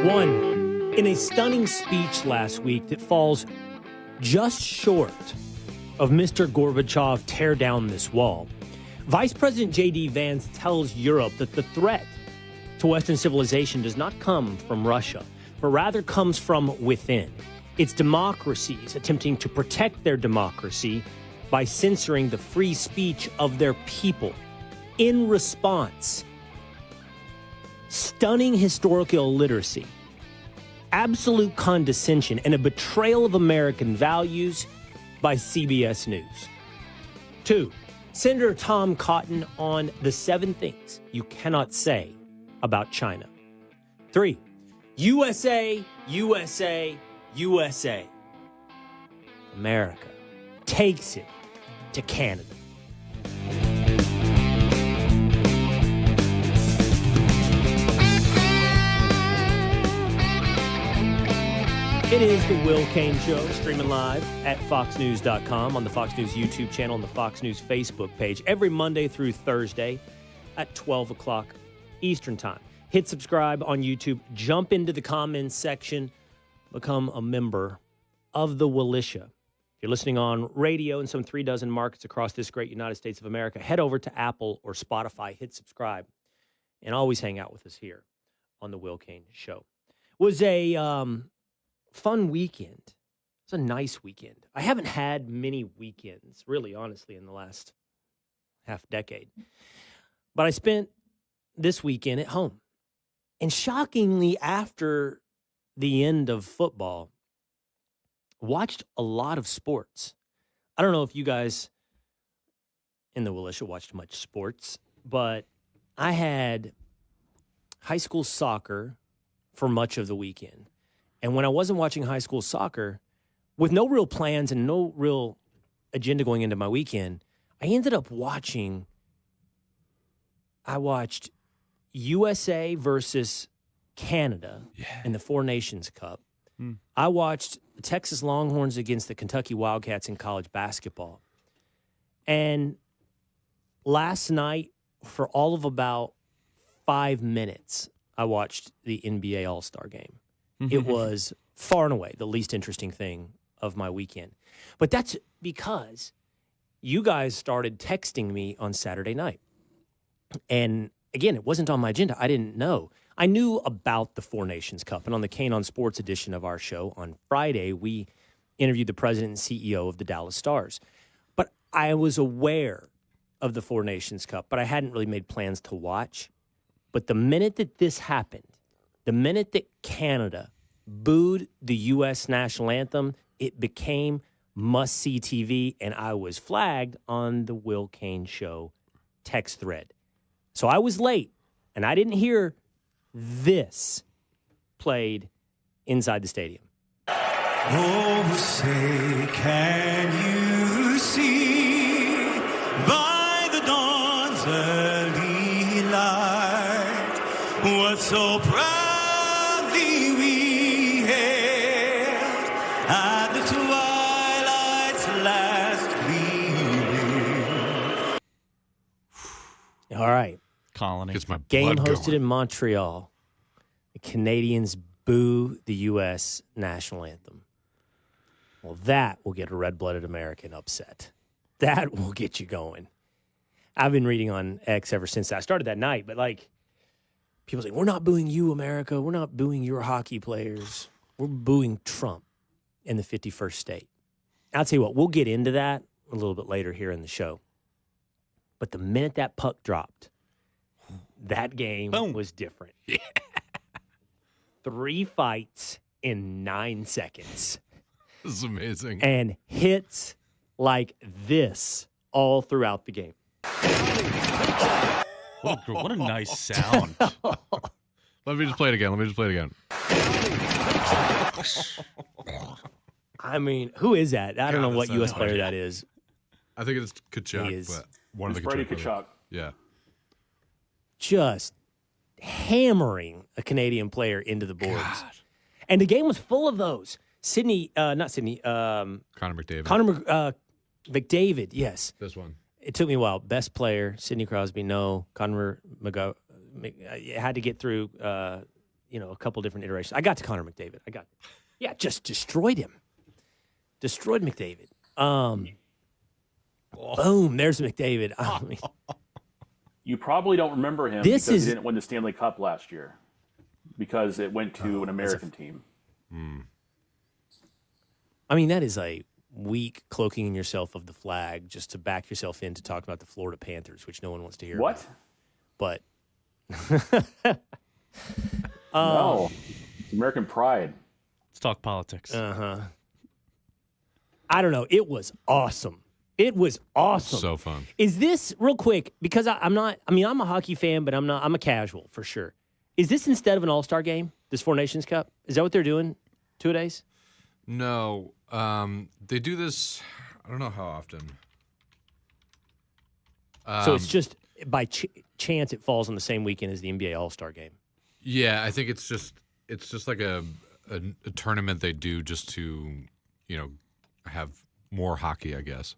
One, in a stunning speech last week that falls just short of Mr. Gorbachev, tear down this wall, Vice President J.D. Vance tells Europe that the threat to Western civilization does not come from Russia, but rather comes from within. It's democracies attempting to protect their democracy by censoring the free speech of their people. In response, stunning historical illiteracy, absolute condescension, and a betrayal of American values by CBS News. 2, Senator Tom Cotton on the 7 things you cannot say about China. 3, USA, USA, USA. America takes it to Canada. It is the Will Cain Show, streaming live at foxnews.com, on the Fox News YouTube channel, and the Fox News Facebook page, every Monday through Thursday at 12 o'clock Eastern Time. Hit subscribe on YouTube, jump into the comments section, become a member of the Willisha. If you're listening on radio in some 36 markets across this great United States of America, head over to Apple or Spotify, hit subscribe, and always hang out with us here on the Will Cain Show. It was a fun weekend. It's a nice weekend. I haven't had many weekends, really, honestly, in the last half decade. But I spent this weekend at home. And shockingly, after the end of football, watched a lot of sports. I don't know if you guys in the Willisha watched much sports, but I had high school soccer for much of the weekend. And when I wasn't watching high school soccer, with no real plans and no real agenda going into my weekend, I ended up watching USA versus Canada in the Four Nations Cup. I watched the Texas Longhorns against the Kentucky Wildcats in college basketball. And last night, for all of about 5 minutes, I watched the NBA All-Star Game. It was far and away the least interesting thing of my weekend. But that's because you guys started texting me on Saturday night. And again, it wasn't on my agenda. I didn't know. I knew about the Four Nations Cup. And on the Cain on Sports edition of our show on Friday, we interviewed the president and CEO of the Dallas Stars. But I was aware of the Four Nations Cup, but I hadn't really made plans to watch. But the minute that this happened, the minute that Canada booed the U.S. National Anthem, it became must-see TV, and I was flagged on the Will Cain Show text thread. So I was late, and I didn't hear this played inside the stadium. Oh, say, can you see by the dawn's early light what so proudly we hailed at the twilight's last gleaming? All right. Colony. Gets my Game blood hosted going. in Montreal. The Canadians boo the U.S. National Anthem. Well, that will get a red-blooded American upset. That will get you going. I've been reading on X ever since that. I started that night, but people say, we're not booing you, America. We're not booing your hockey players. We're booing Trump in the 51st state. I'll tell you what, we'll get into that a little bit later here in the show. But the minute that puck dropped, that game was different. Yeah. 3 fights in 9 seconds. This is amazing. And hits like this all throughout the game. What a nice sound. Let me just play it again. I mean, who is that? I don't know what U.S. player that is. I think it's Kachuk, He is. but one of the Brady Kachuk. Kachuk. Yeah. Just hammering a Canadian player into the boards. God. And the game was full of those. Connor McDavid. McDavid, yes. This one. It took me a while. Best player, Sidney Crosby, no. Connor McGo. Had to get through, a couple different iterations. I got to Connor McDavid. Just destroyed him. Destroyed McDavid. Boom, there's McDavid. I mean, you probably don't remember him because he didn't win the Stanley Cup last year because it went to an American team. I mean, that is a weak cloaking yourself of the flag just to back yourself in to talk about the Florida Panthers, which no one wants to hear What? About. But No. It's American pride. Let's talk politics. I don't know. It was awesome. So fun. Is this real quick? Because I'm a hockey fan, but I'm a casual for sure. Is this instead of an All-Star game? This Four Nations Cup? Is that what they're doing? 2-a-days? No, they do this. I don't know how often. So it's just by chance it falls on the same weekend as the NBA All-Star game. Yeah, I think it's just like a tournament they do just to have more hockey, I guess.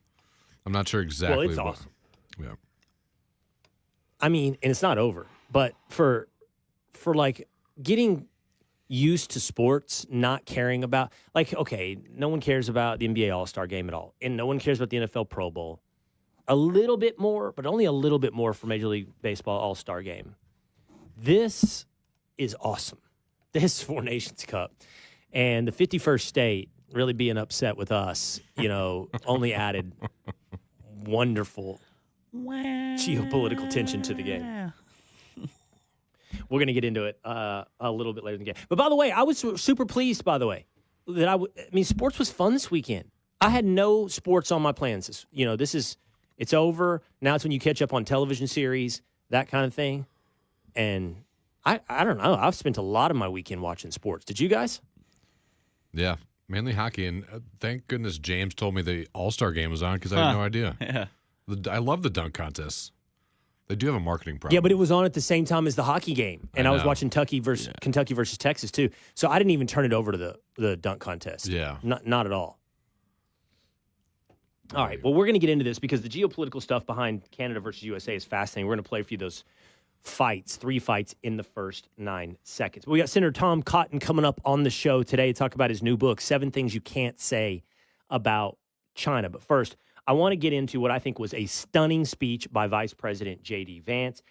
I'm not sure exactly. Well, it's awesome. Yeah. I mean, and it's not over, but for like getting used to sports, not caring about, like, okay, no one cares about the NBA All-Star game at all, and no one cares about the NFL Pro Bowl. A little bit more, but only a little bit more for Major League Baseball All-Star game. This is awesome. This Four Nations Cup. And the 51st state really being upset with us, only added wonderful geopolitical tension to the game. We're going to get into it a little bit later in the game. But by the way, I was super pleased, by the way, that sports was fun this weekend. I had no sports on my plans. It's over. Now it's when you catch up on television series, that kind of thing. And I don't know. I've spent a lot of my weekend watching sports. Did you guys? Yeah, mainly hockey. And thank goodness James told me the All-Star game was on because I had no idea. Yeah. I love the dunk contests. They do have a marketing problem. Yeah, but it was on at the same time as the hockey game. And I was watching Kentucky versus Texas, too. So I didn't even turn it over to the dunk contest. Yeah. Not at all. All right, well, we're going to get into this because the geopolitical stuff behind Canada versus USA is fascinating. We're going to play for you those three fights in the first 9 seconds. We got Senator Tom Cotton coming up on the show today to talk about his new book, 7 Things You Can't Say About China. But first, I want to get into what I think was a stunning speech by Vice President J.D. Vance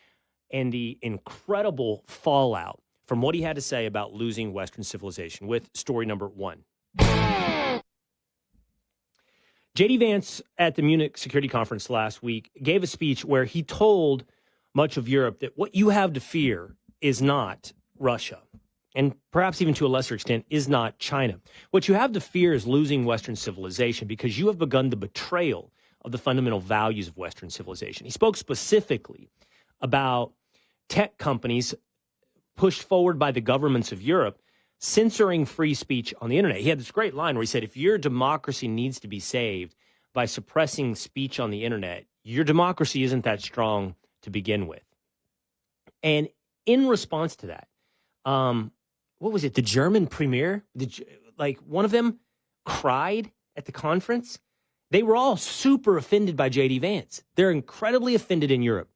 and the incredible fallout from what he had to say about losing Western civilization with story number 1. J.D. Vance at the Munich Security Conference last week gave a speech where he told much of Europe that what you have to fear is not Russia, and perhaps even to a lesser extent is not China. What you have to fear is losing Western civilization because you have begun the betrayal of the fundamental values of Western civilization. He spoke specifically about tech companies pushed forward by the governments of Europe censoring free speech on the internet. He had this great line where he said, if your democracy needs to be saved by suppressing speech on the internet, your democracy isn't that strong to begin with. And in response to that, what was it? The German premier, one of them cried at the conference. They were all super offended by J.D. Vance. They're incredibly offended in Europe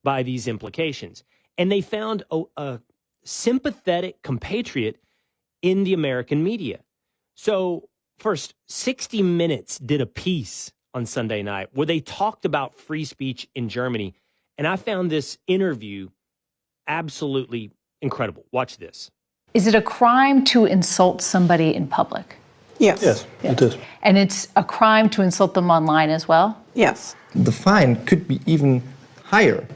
by these implications. And they found a sympathetic compatriot in the American media. So first, 60 Minutes did a piece on Sunday night where they talked about free speech in Germany. And I found this interview absolutely incredible. Watch this. Is it a crime to insult somebody in public? Yes. Yes, it is. And it's a crime to insult them online as well? Yes. The fine could be even higher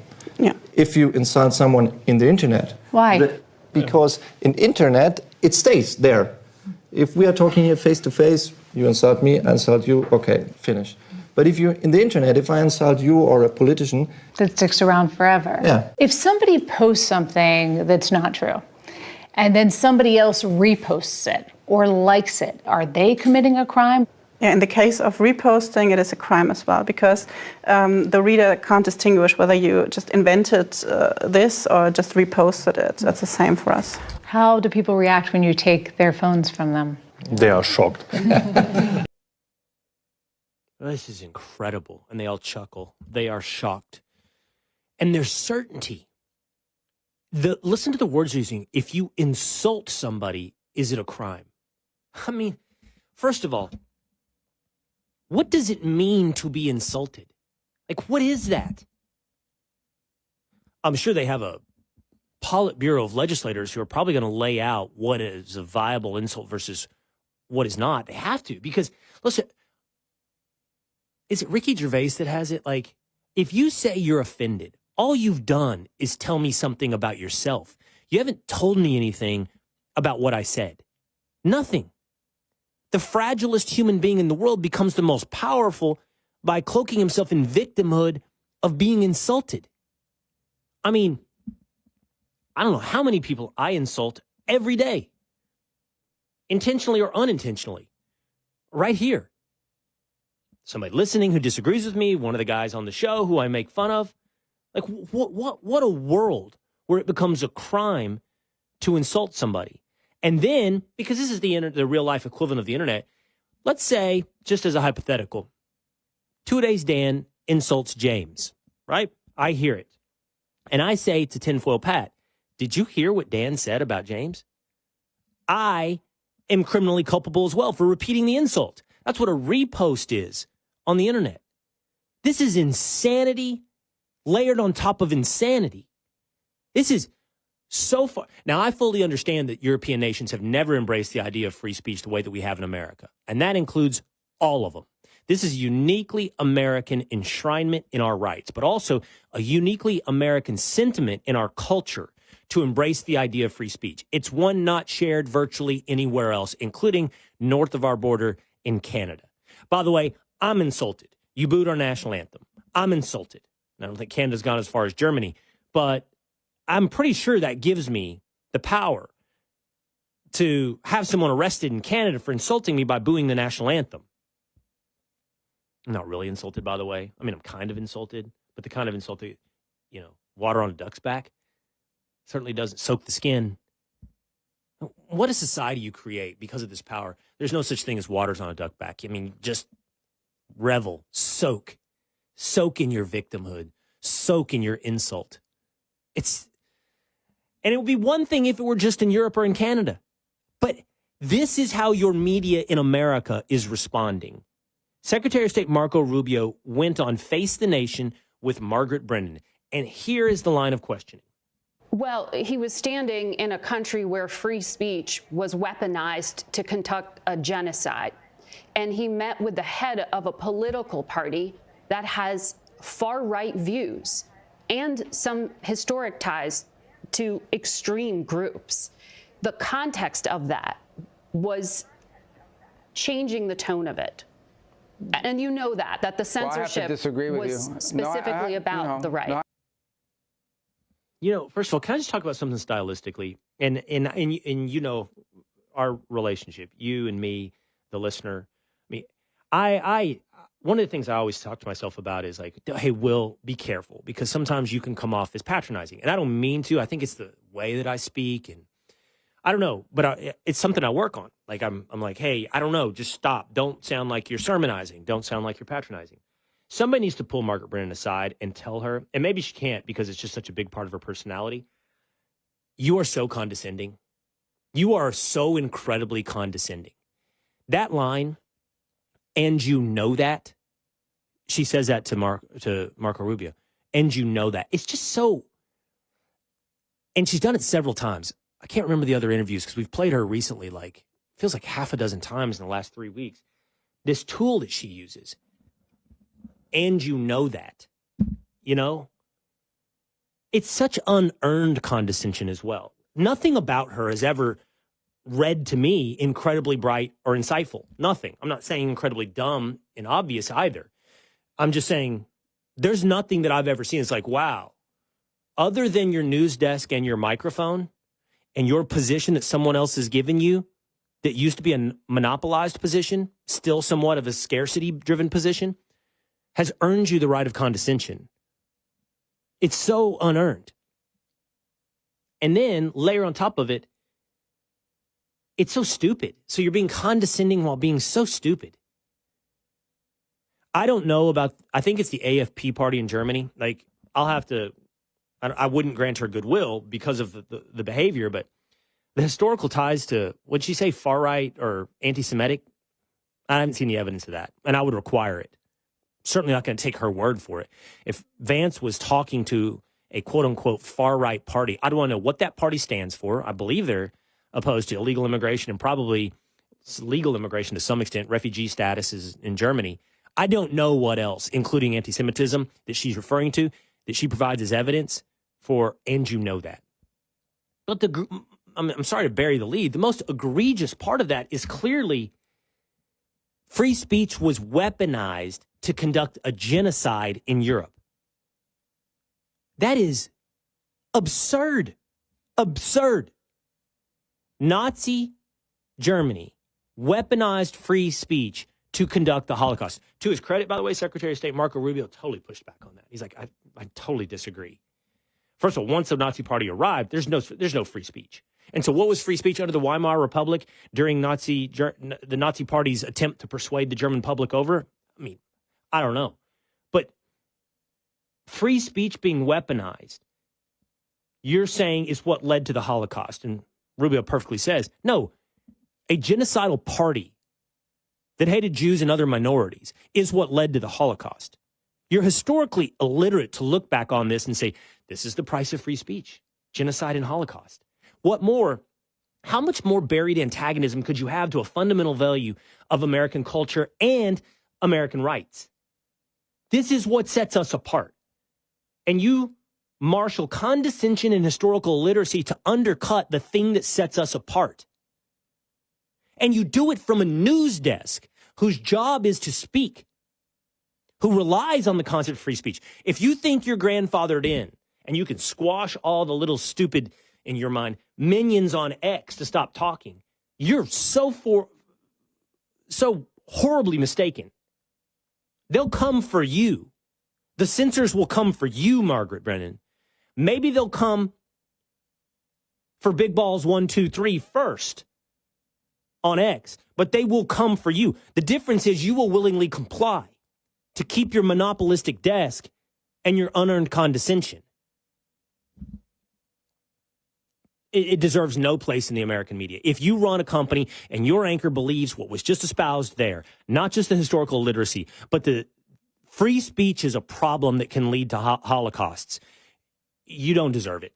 if you insult someone in the internet. Why? Because in internet, it stays there. If we are talking here face to face, you insult me, I insult you, okay, finish. But if you in the internet, if I insult you or a politician, That sticks around forever. Yeah. If somebody posts something that's not true, and then somebody else reposts it or likes it, are they committing a crime? Yeah, in the case of reposting, it is a crime as well because the reader can't distinguish whether you just invented this or just reposted it. That's the same for us. How do people react when you take their phones from them? they are shocked. This is incredible. And they all chuckle. They are shocked. And there's certainty. Listen to the words you're using. If you insult somebody, is it a crime? I mean, first of all, what does it mean to be insulted? Like, what is that? I'm sure they have a Politburo of legislators who are probably going to lay out what is a viable insult versus what is not. They have to, because, listen, is it Ricky Gervais that has it? Like, if you say you're offended, all you've done is tell me something about yourself. You haven't told me anything about what I said. Nothing. The fragilest human being in the world becomes the most powerful by cloaking himself in victimhood of being insulted. I mean, I don't know how many people I insult every day, intentionally or unintentionally, right here. Somebody listening who disagrees with me, one of the guys on the show who I make fun of. Like, what a world where it becomes a crime to insult somebody. And then, because this is the real life equivalent of the internet, let's say, just as a hypothetical, 2 Days Dan insults James, right? I hear it. And I say to Tinfoil Pat, did you hear what Dan said about James? I am criminally culpable as well for repeating the insult. That's what a repost is on the internet. This is insanity layered on top of insanity. This is so far. Now, I fully understand that European nations have never embraced the idea of free speech the way that we have in America, and that includes all of them. This is uniquely American enshrinement in our rights, but also a uniquely American sentiment in our culture to embrace the idea of free speech. It's one not shared virtually anywhere else, including north of our border in Canada. By the way, I'm insulted. You booed our national anthem. I'm insulted. I don't think Canada's gone as far as Germany, but I'm pretty sure that gives me the power to have someone arrested in Canada for insulting me by booing the national anthem. I'm not really insulted, by the way. I mean, I'm kind of insulted, but the kind of insult that, water on a duck's back certainly doesn't soak the skin. What a society you create because of this power. There's no such thing as waters on a duck back. I mean, just revel, soak in your victimhood, soak in your insult. And it would be one thing if it were just in Europe or in Canada. But this is how your media in America is responding. Secretary of State Marco Rubio went on Face the Nation with Margaret Brennan. And here is the line of questioning. Well, he was standing in a country where free speech was weaponized to conduct a genocide. And he met with the head of a political party that has far-right views and some historic ties to extreme groups. The context of that was changing the tone of it. And you know that the censorship was specifically about the right. First of all, can I just talk about something stylistically? And our relationship, you and me, the listener. I one of the things I always talk to myself about is like, hey, Will, be careful, because sometimes you can come off as patronizing. And I don't mean to. I think it's the way that I speak, and I don't know, but it's something I work on. Like I'm like, hey, I don't know, just stop. Don't sound like you're sermonizing. Don't sound like you're patronizing. Somebody needs to pull Margaret Brennan aside and tell her, and maybe she can't because it's just such a big part of her personality. You are so condescending. You are so incredibly condescending. That line, and you know that, she says that to Marco Rubio, and you know that. It's just so, and she's done it several times. I can't remember the other interviews because we've played her recently, like, feels like half a dozen times in the last 3 weeks. This tool that she uses, and you know that, it's such unearned condescension as well. Nothing about her has ever read to me incredibly bright or insightful. Nothing. I'm not saying incredibly dumb and obvious either. I'm just saying there's nothing that I've ever seen. It's like, wow, other than your news desk and your microphone and your position that someone else has given you that used to be a monopolized position, still somewhat of a scarcity-driven position, has earned you the right of condescension. It's so unearned. And then layer on top of it, it's so stupid. So you're being condescending while being so stupid. I don't know about, I think it's the AFP party in Germany. Like, I I wouldn't grant her goodwill because of the behavior, but the historical ties to, what'd she say, far-right or anti-Semitic? I haven't seen the evidence of that, and I would require it. Certainly not going to take her word for it. If Vance was talking to a quote-unquote far-right party, I don't want to know what that party stands for. I believe they're opposed to illegal immigration and probably legal immigration to some extent, refugee status is in Germany. I don't know what else, including anti-Semitism, that she's referring to, that she provides as evidence for, and you know that. But I'm sorry to bury the lead. The most egregious part of that is clearly free speech was weaponized to conduct a genocide in Europe. That is absurd. Absurd. Nazi Germany weaponized free speech to conduct the Holocaust. To his credit, by the way, Secretary of State Marco Rubio totally pushed back on that. He's like, I totally disagree. First of all, once the Nazi Party arrived, there's no free speech. And so what was free speech under the Weimar Republic during the Nazi Party's attempt to persuade the German public over? I mean, I don't know. But free speech being weaponized, you're saying is what led to the Holocaust. And Rubio perfectly says, no, a genocidal party that hated Jews and other minorities is what led to the Holocaust. You're historically illiterate to look back on this and say, this is the price of free speech, genocide and Holocaust. What more, how much more buried antagonism could you have to a fundamental value of American culture and American rights? This is what sets us apart. And you marshal condescension and historical illiteracy to undercut the thing that sets us apart. And you do it from a news desk whose job is to speak, who relies on the concept of free speech. If you think you're grandfathered in and you can squash all the little stupid, in your mind, minions on X to stop talking, you're so horribly mistaken. They'll come for you. The censors will come for you, Margaret Brennan. Maybe they'll come for Big Balls 1, 2, 3 first on X, but they will come for you. The difference is you will willingly comply to keep your monopolistic desk and your unearned condescension. It deserves no place in the American media. If you run a company and your anchor believes what was just espoused there, not just the historical literacy, but the free speech is a problem that can lead to holocausts, you don't deserve it.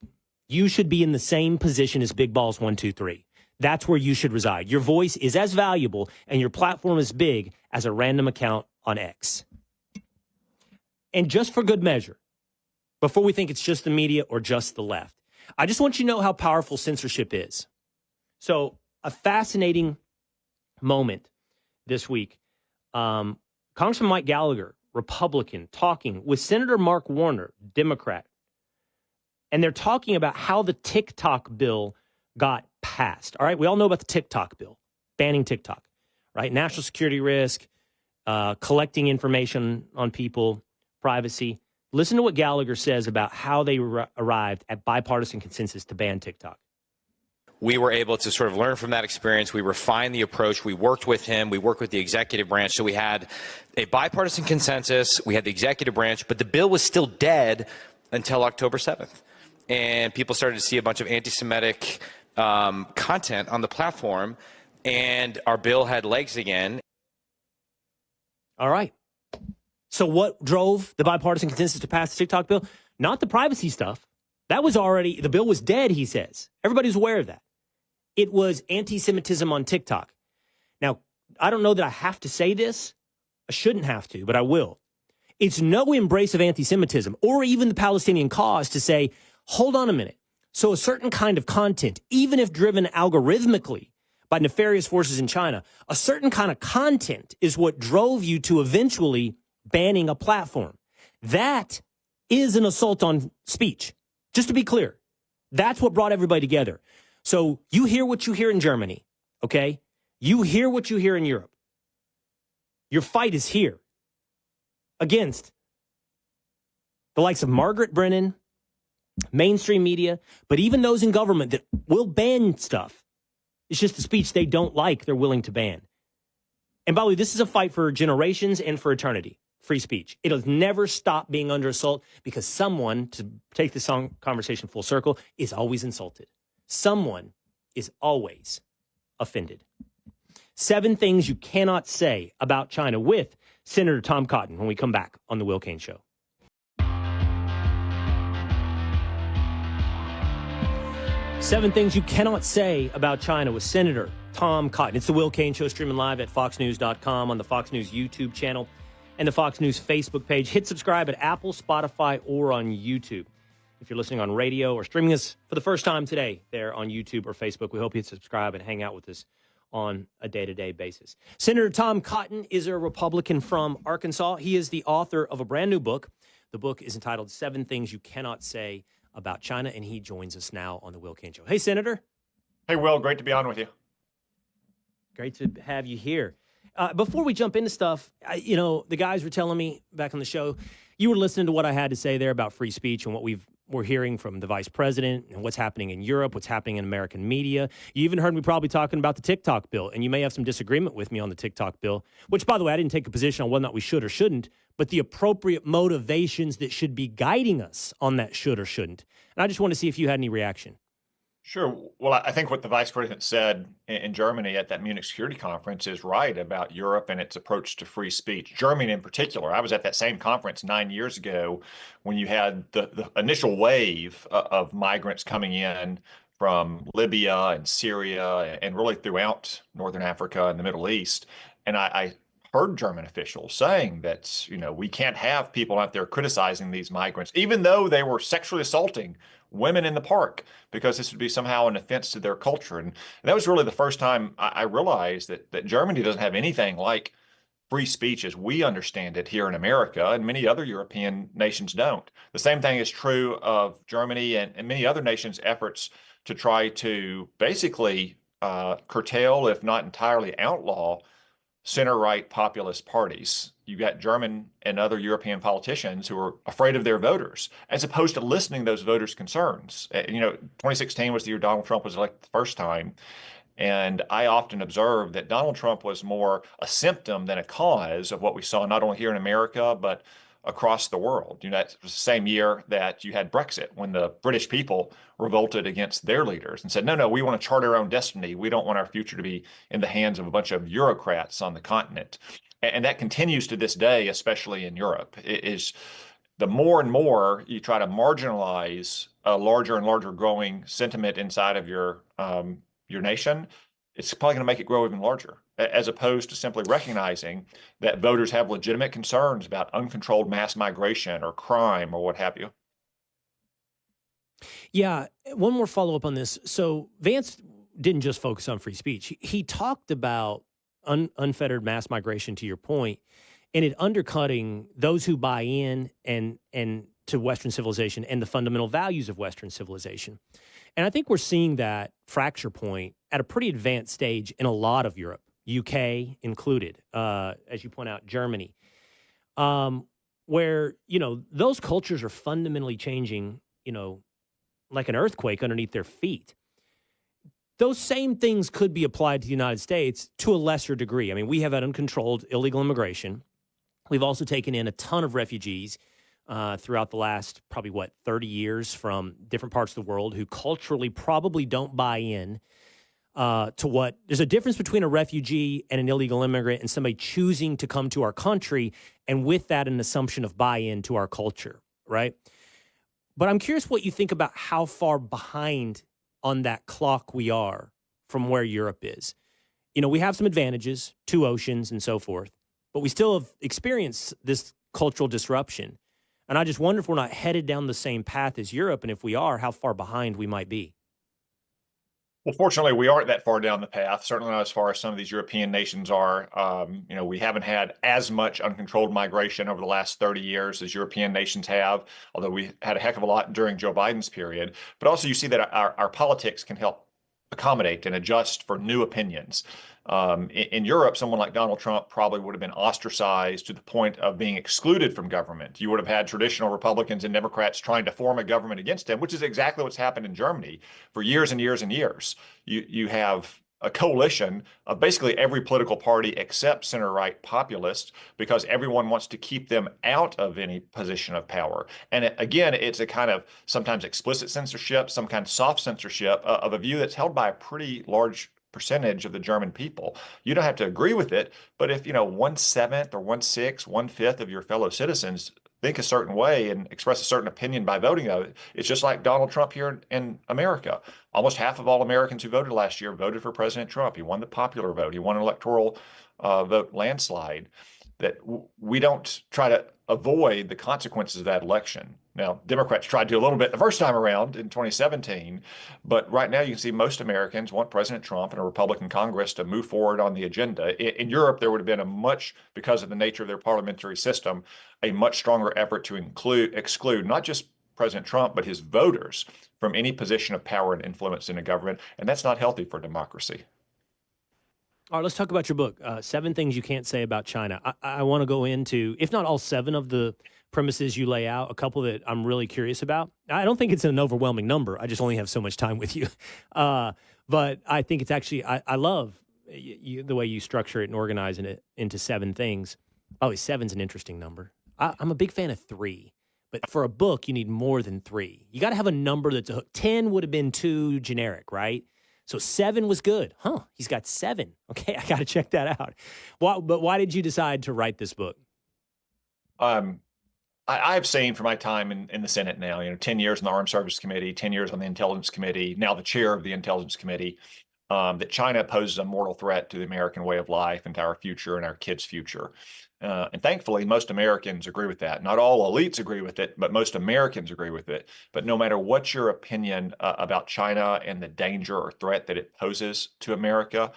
You should be in the same position as Big Balls 1, 2, 3. That's where you should reside. Your voice is as valuable and your platform as big as a random account on X. And just for good measure, before we think it's just the media or just the left, I just want you to know how powerful censorship is. So a fascinating moment this week. Congressman Mike Gallagher, Republican, talking with Senator Mark Warner, Democrat. And they're talking about how the TikTok bill got passed. All right, we all know about the TikTok bill, banning TikTok, right? National security risk, collecting information on people, privacy. Listen to what Gallagher says about how they arrived at bipartisan consensus to ban TikTok. We were able to sort of learn from that experience. We refined the approach. We worked with him. We worked with the executive branch. So we had a bipartisan consensus. We had the executive branch, but the bill was still dead until October 7th. And people started to see a bunch of anti-Semitic content on the platform, and our bill had legs again. All right. So what drove the bipartisan consensus to pass the TikTok bill? Not the privacy stuff. That was already, the bill was dead, he says. Everybody's aware of that. It was anti-Semitism on TikTok. Now, I don't know that I have to say this. I shouldn't have to, but I will. It's no embrace of anti-Semitism or even the Palestinian cause to say, hold on a minute. So a certain kind of content, even if driven algorithmically by nefarious forces in China, a certain kind of content is what drove you to eventually banning a platform. That is an assault on speech. Just to be clear, that's what brought everybody together. So you hear what you hear in Germany, okay? You hear what you hear in Europe. Your fight is here against the likes of Margaret Brennan, mainstream media, but even those in government that will ban stuff. It's just the speech they don't like, they're willing to ban. And by the way, this is a fight for generations and for eternity. free speech. It'll never stop being under assault because someone, to take this conversation full circle, is always insulted. Someone is always offended. 7 things you cannot say about China with Senator Tom Cotton when we come back on The Will Cain Show. Seven things you cannot say about China with Senator Tom Cotton. It's The Will Cain Show, streaming live at foxnews.com, on the Fox News YouTube channel and the Fox News Facebook page. Hit subscribe at Apple, Spotify, or on YouTube. If you're listening on radio or streaming us for the first time today there on YouTube or Facebook, we hope you subscribe and hang out with us on a day-to-day basis. Senator Tom Cotton is a Republican from Arkansas. He is the author of a brand new book. The book is entitled 7 Things You Cannot Say About China, and he joins us now on the Will Cain Show. Hey, Senator. Hey, Will. Great to be on with you. Great to have you here. Before we jump into stuff, the guys were telling me back on the show, you were listening to what I had to say there about free speech and what we're hearing from the vice president and what's happening in Europe, what's happening in American media. You even heard me probably talking about the TikTok bill, and you may have some disagreement with me on the TikTok bill, which, by the way, I didn't take a position on whether or not we should or shouldn't, but the appropriate motivations that should be guiding us on that should or shouldn't. And I just want to see if you had any reaction. Sure. Well, I think what the vice president said in Germany at that Munich Security Conference is right about Europe and its approach to free speech. Germany in particular. I was at that same conference 9 years ago when you had the initial wave of migrants coming in from Libya and Syria and really throughout Northern Africa and the Middle East. And I heard German officials saying that, we can't have people out there criticizing these migrants, even though they were sexually assaulting women in the park, because this would be somehow an offense to their culture. And that was really the first time I realized that Germany doesn't have anything like free speech as we understand it here in America, and many other European nations don't. The same thing is true of Germany and many other nations' efforts to try to basically curtail, if not entirely outlaw, center-right populist parties. You got German and other European politicians who are afraid of their voters, as opposed to listening to those voters' concerns. 2016 was the year Donald Trump was elected the first time. And I often observed that Donald Trump was more a symptom than a cause of what we saw not only here in America, but across the world. That was the same year that you had Brexit, when the British people revolted against their leaders and said, no, we want to chart our own destiny. We don't want our future to be in the hands of a bunch of bureaucrats on the continent. And that continues to this day, especially in Europe. It is the more and more you try to marginalize a larger and larger growing sentiment inside of your nation, it's probably going to make it grow even larger, as opposed to simply recognizing that voters have legitimate concerns about uncontrolled mass migration or crime or what have you. Yeah, one more follow-up on this. So Vance didn't just focus on free speech. He talked about unfettered mass migration, to your point, and it undercutting those who buy in and to Western civilization and the fundamental values of Western civilization. And I think we're seeing that fracture point at a pretty advanced stage in a lot of Europe, UK included, as you point out, Germany, where, those cultures are fundamentally changing, like an earthquake underneath their feet. Those same things could be applied to the United States to a lesser degree. I mean, we have had uncontrolled illegal immigration. We've also taken in a ton of refugees throughout the last probably, 30 years from different parts of the world who culturally probably don't buy in to what – there's a difference between a refugee and an illegal immigrant and somebody choosing to come to our country, and with that an assumption of buy-in to our culture, right? But I'm curious what you think about how far behind on that clock we are from where Europe is. We have some advantages, 2 oceans and so forth, but we still have experienced this cultural disruption. And I just wonder if we're not headed down the same path as Europe, and if we are, how far behind we might be. Well, fortunately, we aren't that far down the path, certainly not as far as some of these European nations are. We haven't had as much uncontrolled migration over the last 30 years as European nations have, although we had a heck of a lot during Joe Biden's period. But also you see that our politics can help accommodate and adjust for new opinions. In Europe, someone like Donald Trump probably would have been ostracized to the point of being excluded from government. You would have had traditional Republicans and Democrats trying to form a government against him, which is exactly what's happened in Germany for years and years and years. You have a coalition of basically every political party except center-right populists, because everyone wants to keep them out of any position of power. And again, it's a kind of sometimes explicit censorship, some kind of soft censorship of a view that's held by a pretty large percentage of the German people. You don't have to agree with it, but if 1/7 or 1/6, 1/5 of your fellow citizens think a certain way and express a certain opinion by voting of it, it's just like Donald Trump here in America. Almost half of all Americans who voted last year voted for President Trump. He won the popular vote. He won an electoral vote landslide. That we don't try to avoid the consequences of that election. Now, Democrats tried to a little bit the first time around in 2017, but right now you can see most Americans want President Trump and a Republican Congress to move forward on the agenda. In Europe, there would have been because of the nature of their parliamentary system, a much stronger effort to exclude not just President Trump, but his voters from any position of power and influence in the government, and that's not healthy for democracy. All right, let's talk about your book, 7 Things You Can't Say About China. I want to go into, if not all 7 of the premises you lay out, a couple that I'm really curious about. I don't think it's an overwhelming number. I just only have so much time with you. But I think it's actually, I love the way you structure it and organize it into 7 things. Oh, 7's an interesting number. I'm a big fan of 3. But for a book, you need more than 3. You got to have a number that's a hook. 10 would have been too generic, right? So 7 was good. Huh, he's got 7. Okay, I got to check that out. But why did you decide to write this book? I've seen from my time in the Senate now, 10 years in the Armed Services Committee, 10 years on the Intelligence Committee, now the chair of the Intelligence Committee, that China poses a mortal threat to the American way of life and to our future and our kids' future. And thankfully, most Americans agree with that. Not all elites agree with it, but most Americans agree with it. But no matter what your opinion about China and the danger or threat that it poses to America,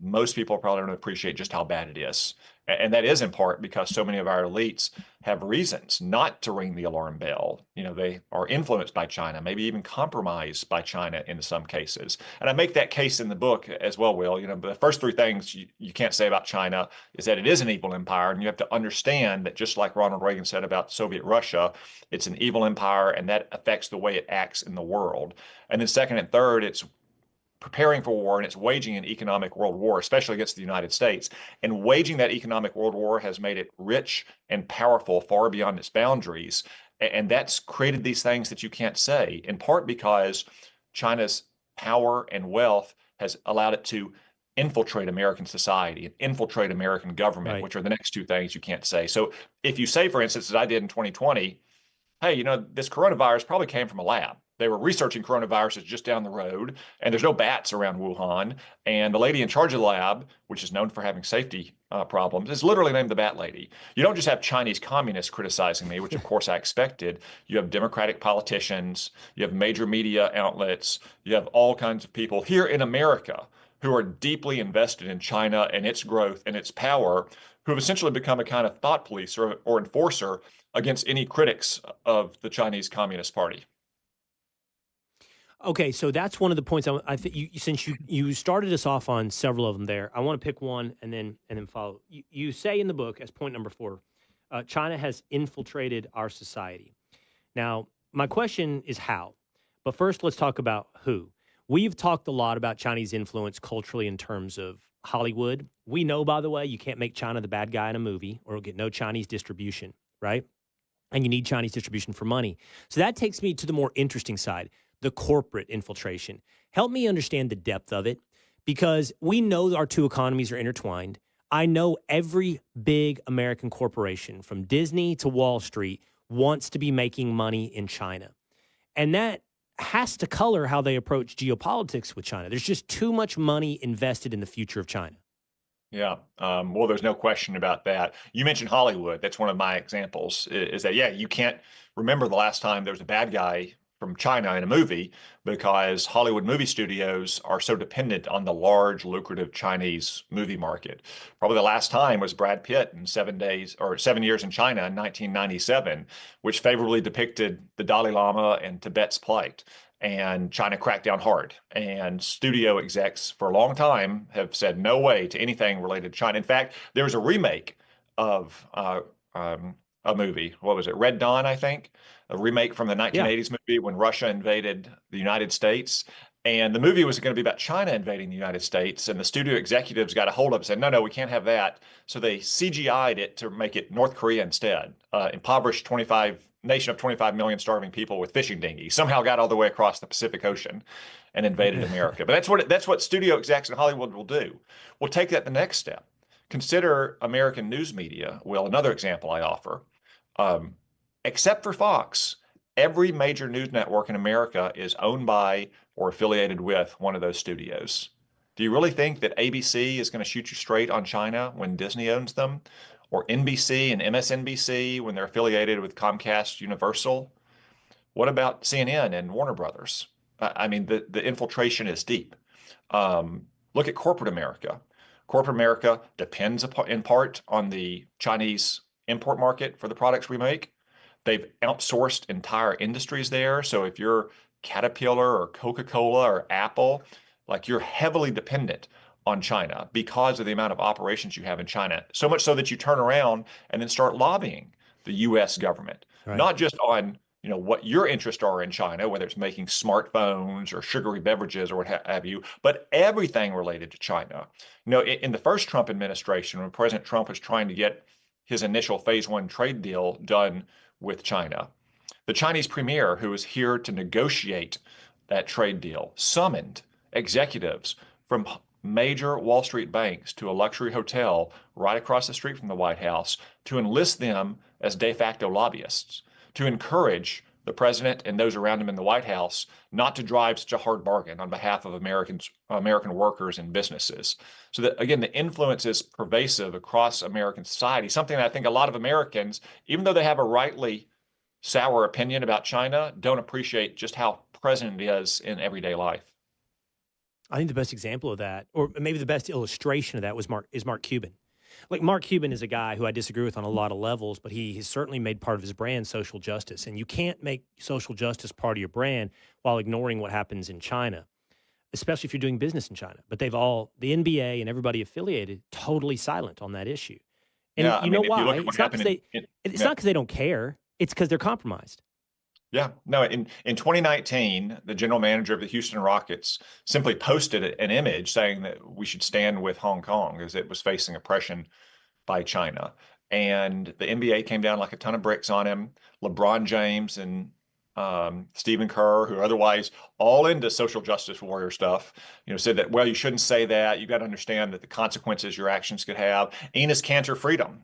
most people probably don't appreciate just how bad it is. And that is in part because so many of our elites have reasons not to ring the alarm bell. They are influenced by China, maybe even compromised by China in some cases. And I make that case in the book as well, Will. The first 3 things you can't say about China is that it is an evil empire. And you have to understand that just like Ronald Reagan said about Soviet Russia, it's an evil empire and that affects the way it acts in the world. And then second and third, it's preparing for war and it's waging an economic world war, especially against the United States. And waging that economic world war has made it rich and powerful far beyond its boundaries. And that's created these things that you can't say, in part because China's power and wealth has allowed it to infiltrate American society and infiltrate American government, right, which are the next 2 things you can't say. So if you say, for instance, as I did in 2020, hey, this coronavirus probably came from a lab. They were researching coronaviruses just down the road, and there's no bats around Wuhan. And the lady in charge of the lab, which is known for having safety problems, is literally named the Bat Lady. You don't just have Chinese communists criticizing me, which of course I expected. You have Democratic politicians, you have major media outlets, you have all kinds of people here in America who are deeply invested in China and its growth and its power, who have essentially become a kind of thought police or enforcer against any critics of the Chinese Communist Party. Okay, so that's one of the points I think since you started us off on several of them there, I want to pick one and then follow. You say in the book as point number 4, China has infiltrated our society. Now, my question is how, but first let's talk about who. We've talked a lot about Chinese influence culturally in terms of Hollywood. We know, by the way, you can't make China the bad guy in a movie or you'll get no Chinese distribution, right? And you need Chinese distribution for money. So that takes me to the more interesting side, the corporate infiltration. Help me understand the depth of it, because we know our 2 economies are intertwined. I know every big American corporation, from Disney to Wall Street, wants to be making money in China. And that has to color how they approach geopolitics with China. There's just too much money invested in the future of China. Yeah. Well, there's no question about that. You mentioned Hollywood. That's one of my examples, is that, you can't remember the last time there was a bad guy from China in a movie, because Hollywood movie studios are so dependent on the large, lucrative Chinese movie market. Probably the last time was Brad Pitt in 7 Years in China in 1997, which favorably depicted the Dalai Lama and Tibet's plight. And China cracked down hard. And studio execs for a long time have said no way to anything related to China. In fact, there was a remake of a movie. What was it? Red Dawn, I think. A remake from the 1980s movie when Russia invaded the United States. And the movie was going to be about China invading the United States, and the studio executives got a hold of it and said, no, we can't have that. So they CGI'd it to make it North Korea instead. Impoverished nation of 25 million starving people with fishing dinghies, somehow got all the way across the Pacific Ocean and invaded America. But that's what studio execs in Hollywood will do. We'll take that the next step. Consider American news media. Well, another example I offer, except for Fox, every major news network in America is owned by or affiliated with one of those studios. Do you really think that ABC is going to shoot you straight on China when Disney owns them? Or NBC and MSNBC when they're affiliated with Comcast Universal? What about CNN and Warner Brothers? I mean, the infiltration is deep. Look at corporate America. Corporate America depends in part on the Chinese import market for the products we make. They've outsourced entire industries there. So if you're Caterpillar or Coca-Cola or Apple, like you're heavily dependent on China because of the amount of operations you have in China. So much so that you turn around and then start lobbying the US government, not just on what your interests are in China, whether it's making smartphones or sugary beverages or what have you, but everything related to China. In the first Trump administration, when President Trump was trying to get his initial phase 1 trade deal done with China, the Chinese premier, who was here to negotiate that trade deal, summoned executives from major Wall Street banks to a luxury hotel right across the street from the White House to enlist them as de facto lobbyists, to encourage the president and those around him in the White House not to drive such a hard bargain on behalf of American workers and businesses. So that, again, the influence is pervasive across American society, something that I think a lot of Americans, even though they have a rightly sour opinion about China, don't appreciate just how present it is in everyday life. I think the best example of that, or maybe the best illustration of that, is Mark Cuban. Like, Mark Cuban is a guy who I disagree with on a lot of levels, but he has certainly made part of his brand social justice. And you can't make social justice part of your brand while ignoring what happens in China, especially if you're doing business in China. But the NBA and everybody affiliated, totally silent on that issue. And you know why? It's not because they don't care. It's because they're compromised. Yeah, no, in 2019, the general manager of the Houston Rockets simply posted an image saying that we should stand with Hong Kong as it was facing oppression by China. And the NBA came down like a ton of bricks on him. LeBron James and Stephen Kerr, who are otherwise all into social justice warrior stuff, said that, well, you shouldn't say that. You've got to understand that the consequences your actions could have. Enes Kanter Freedom,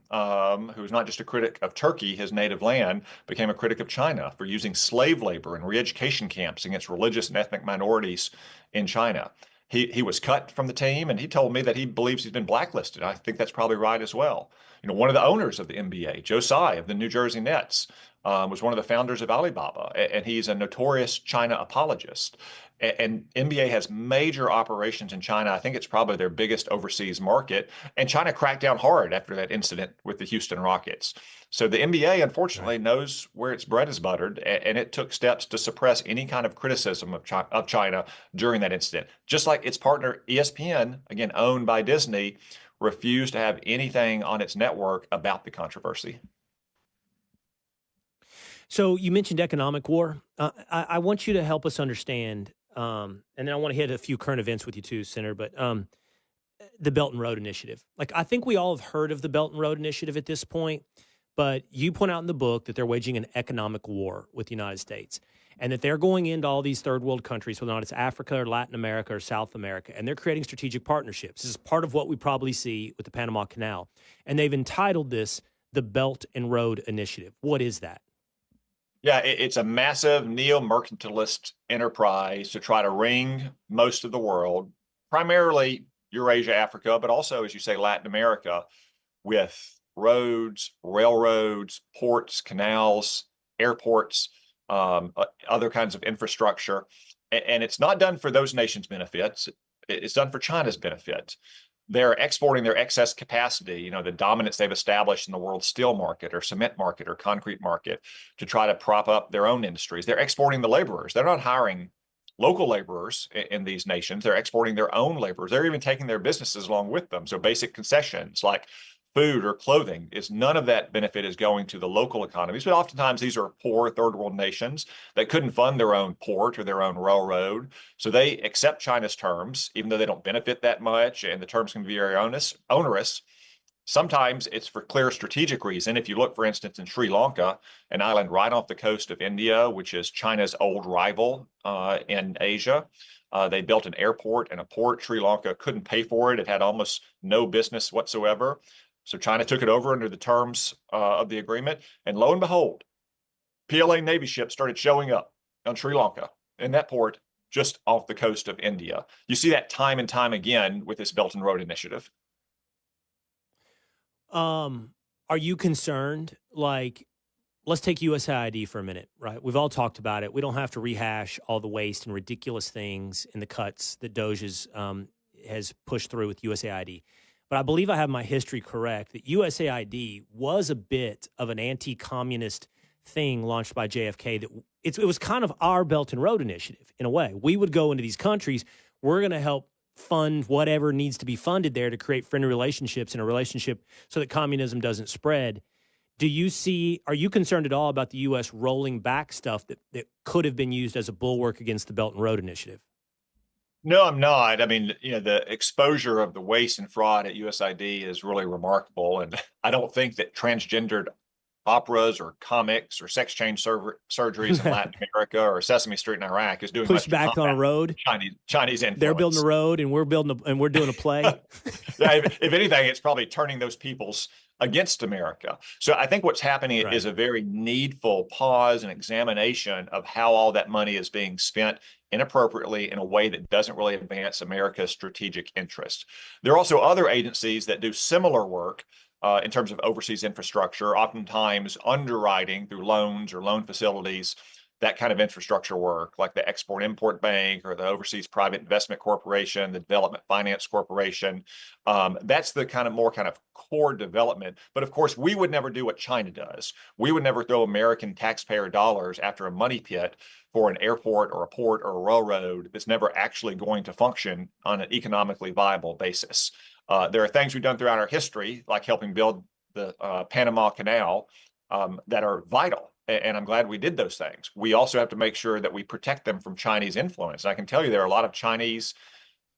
who's not just a critic of Turkey, his native land, became a critic of China for using slave labor and re-education camps against religious and ethnic minorities in China. He was cut from the team, and he told me that he believes he's been blacklisted. I think that's probably right as well. One of the owners of the NBA, Joe Tsai of the New Jersey Nets, was one of the founders of Alibaba, and he's a notorious China apologist. And NBA has major operations in China. I think it's probably their biggest overseas market. And China cracked down hard after that incident with the Houston Rockets. So the NBA, unfortunately, knows where its bread is buttered, and it took steps to suppress any kind of criticism of China during that incident. Just like its partner ESPN, again, owned by Disney, refused to have anything on its network about the controversy. So you mentioned economic war. I want you to help us understand, and then I want to hit a few current events with you too, Senator, but the Belt and Road Initiative. Like, I think we all have heard of the Belt and Road Initiative at this point, but you point out in the book that they're waging an economic war with the United States, and that they're going into all these third world countries, whether or not it's Africa or Latin America or South America, and they're creating strategic partnerships. This is part of what we probably see with the Panama Canal. And they've entitled this the Belt and Road Initiative. What is that? Yeah, it's a massive neo-mercantilist enterprise to try to ring most of the world, primarily Eurasia, Africa, but also, as you say, Latin America, with roads, railroads, ports, canals, airports, other kinds of infrastructure. And it's not done for those nations' benefits. It's done for China's benefit. They're exporting their excess capacity, the dominance they've established in the world's steel market or cement market or concrete market, to try to prop up their own industries. They're exporting the laborers. They're not hiring local laborers in these nations. They're exporting their own laborers. They're even taking their businesses along with them. So basic concessions like food or clothing, is none of that benefit is going to the local economies. But oftentimes these are poor third world nations that couldn't fund their own port or their own railroad. So they accept China's terms, even though they don't benefit that much, and the terms can be very onerous. Sometimes it's for clear strategic reason. If you look, for instance, in Sri Lanka, an island right off the coast of India, which is China's old rival in Asia, they built an airport and a port. Sri Lanka couldn't pay for it. It had almost no business whatsoever. So China took it over under the terms of the agreement. And lo and behold, PLA Navy ships started showing up on Sri Lanka in that port just off the coast of India. You see that time and time again with this Belt and Road Initiative. Are you concerned? Like, let's take USAID for a minute, right? We've all talked about it. We don't have to rehash all the waste and ridiculous things and the cuts that Doge has pushed through with USAID. But I believe I have my history correct that USAID was a bit of an anti-communist thing launched by JFK. That it was kind of our Belt and Road Initiative in a way. We would go into these countries. We're going to help fund whatever needs to be funded there to create friendly relationships and a relationship so that communism doesn't spread. Are you concerned at all about the U.S. rolling back stuff that could have been used as a bulwark against the Belt and Road Initiative? No, I'm not. I mean, the exposure of the waste and fraud at USAID is really remarkable. And I don't think that transgendered operas or comics or sex change surgeries in Latin America or Sesame Street in Iraq is doing push back on a road. Chinese influence. They're building a road and we're doing a play. Yeah, if anything, it's probably turning those peoples against America. So I think what's happening is a very needful pause and examination of how all that money is being spent inappropriately in a way that doesn't really advance America's strategic interests. There are also other agencies that do similar work in terms of overseas infrastructure, oftentimes underwriting through loans or loan facilities, that kind of infrastructure work, like the Export-Import Bank or the Overseas Private Investment Corporation, the Development Finance Corporation. That's the more core development. But of course, we would never do what China does. We would never throw American taxpayer dollars after a money pit for an airport or a port or a railroad that's never actually going to function on an economically viable basis. There are things we've done throughout our history, like helping build the Panama Canal, that are vital. And I'm glad we did those things. We also have to make sure that we protect them from Chinese influence. And I can tell you there are a lot of Chinese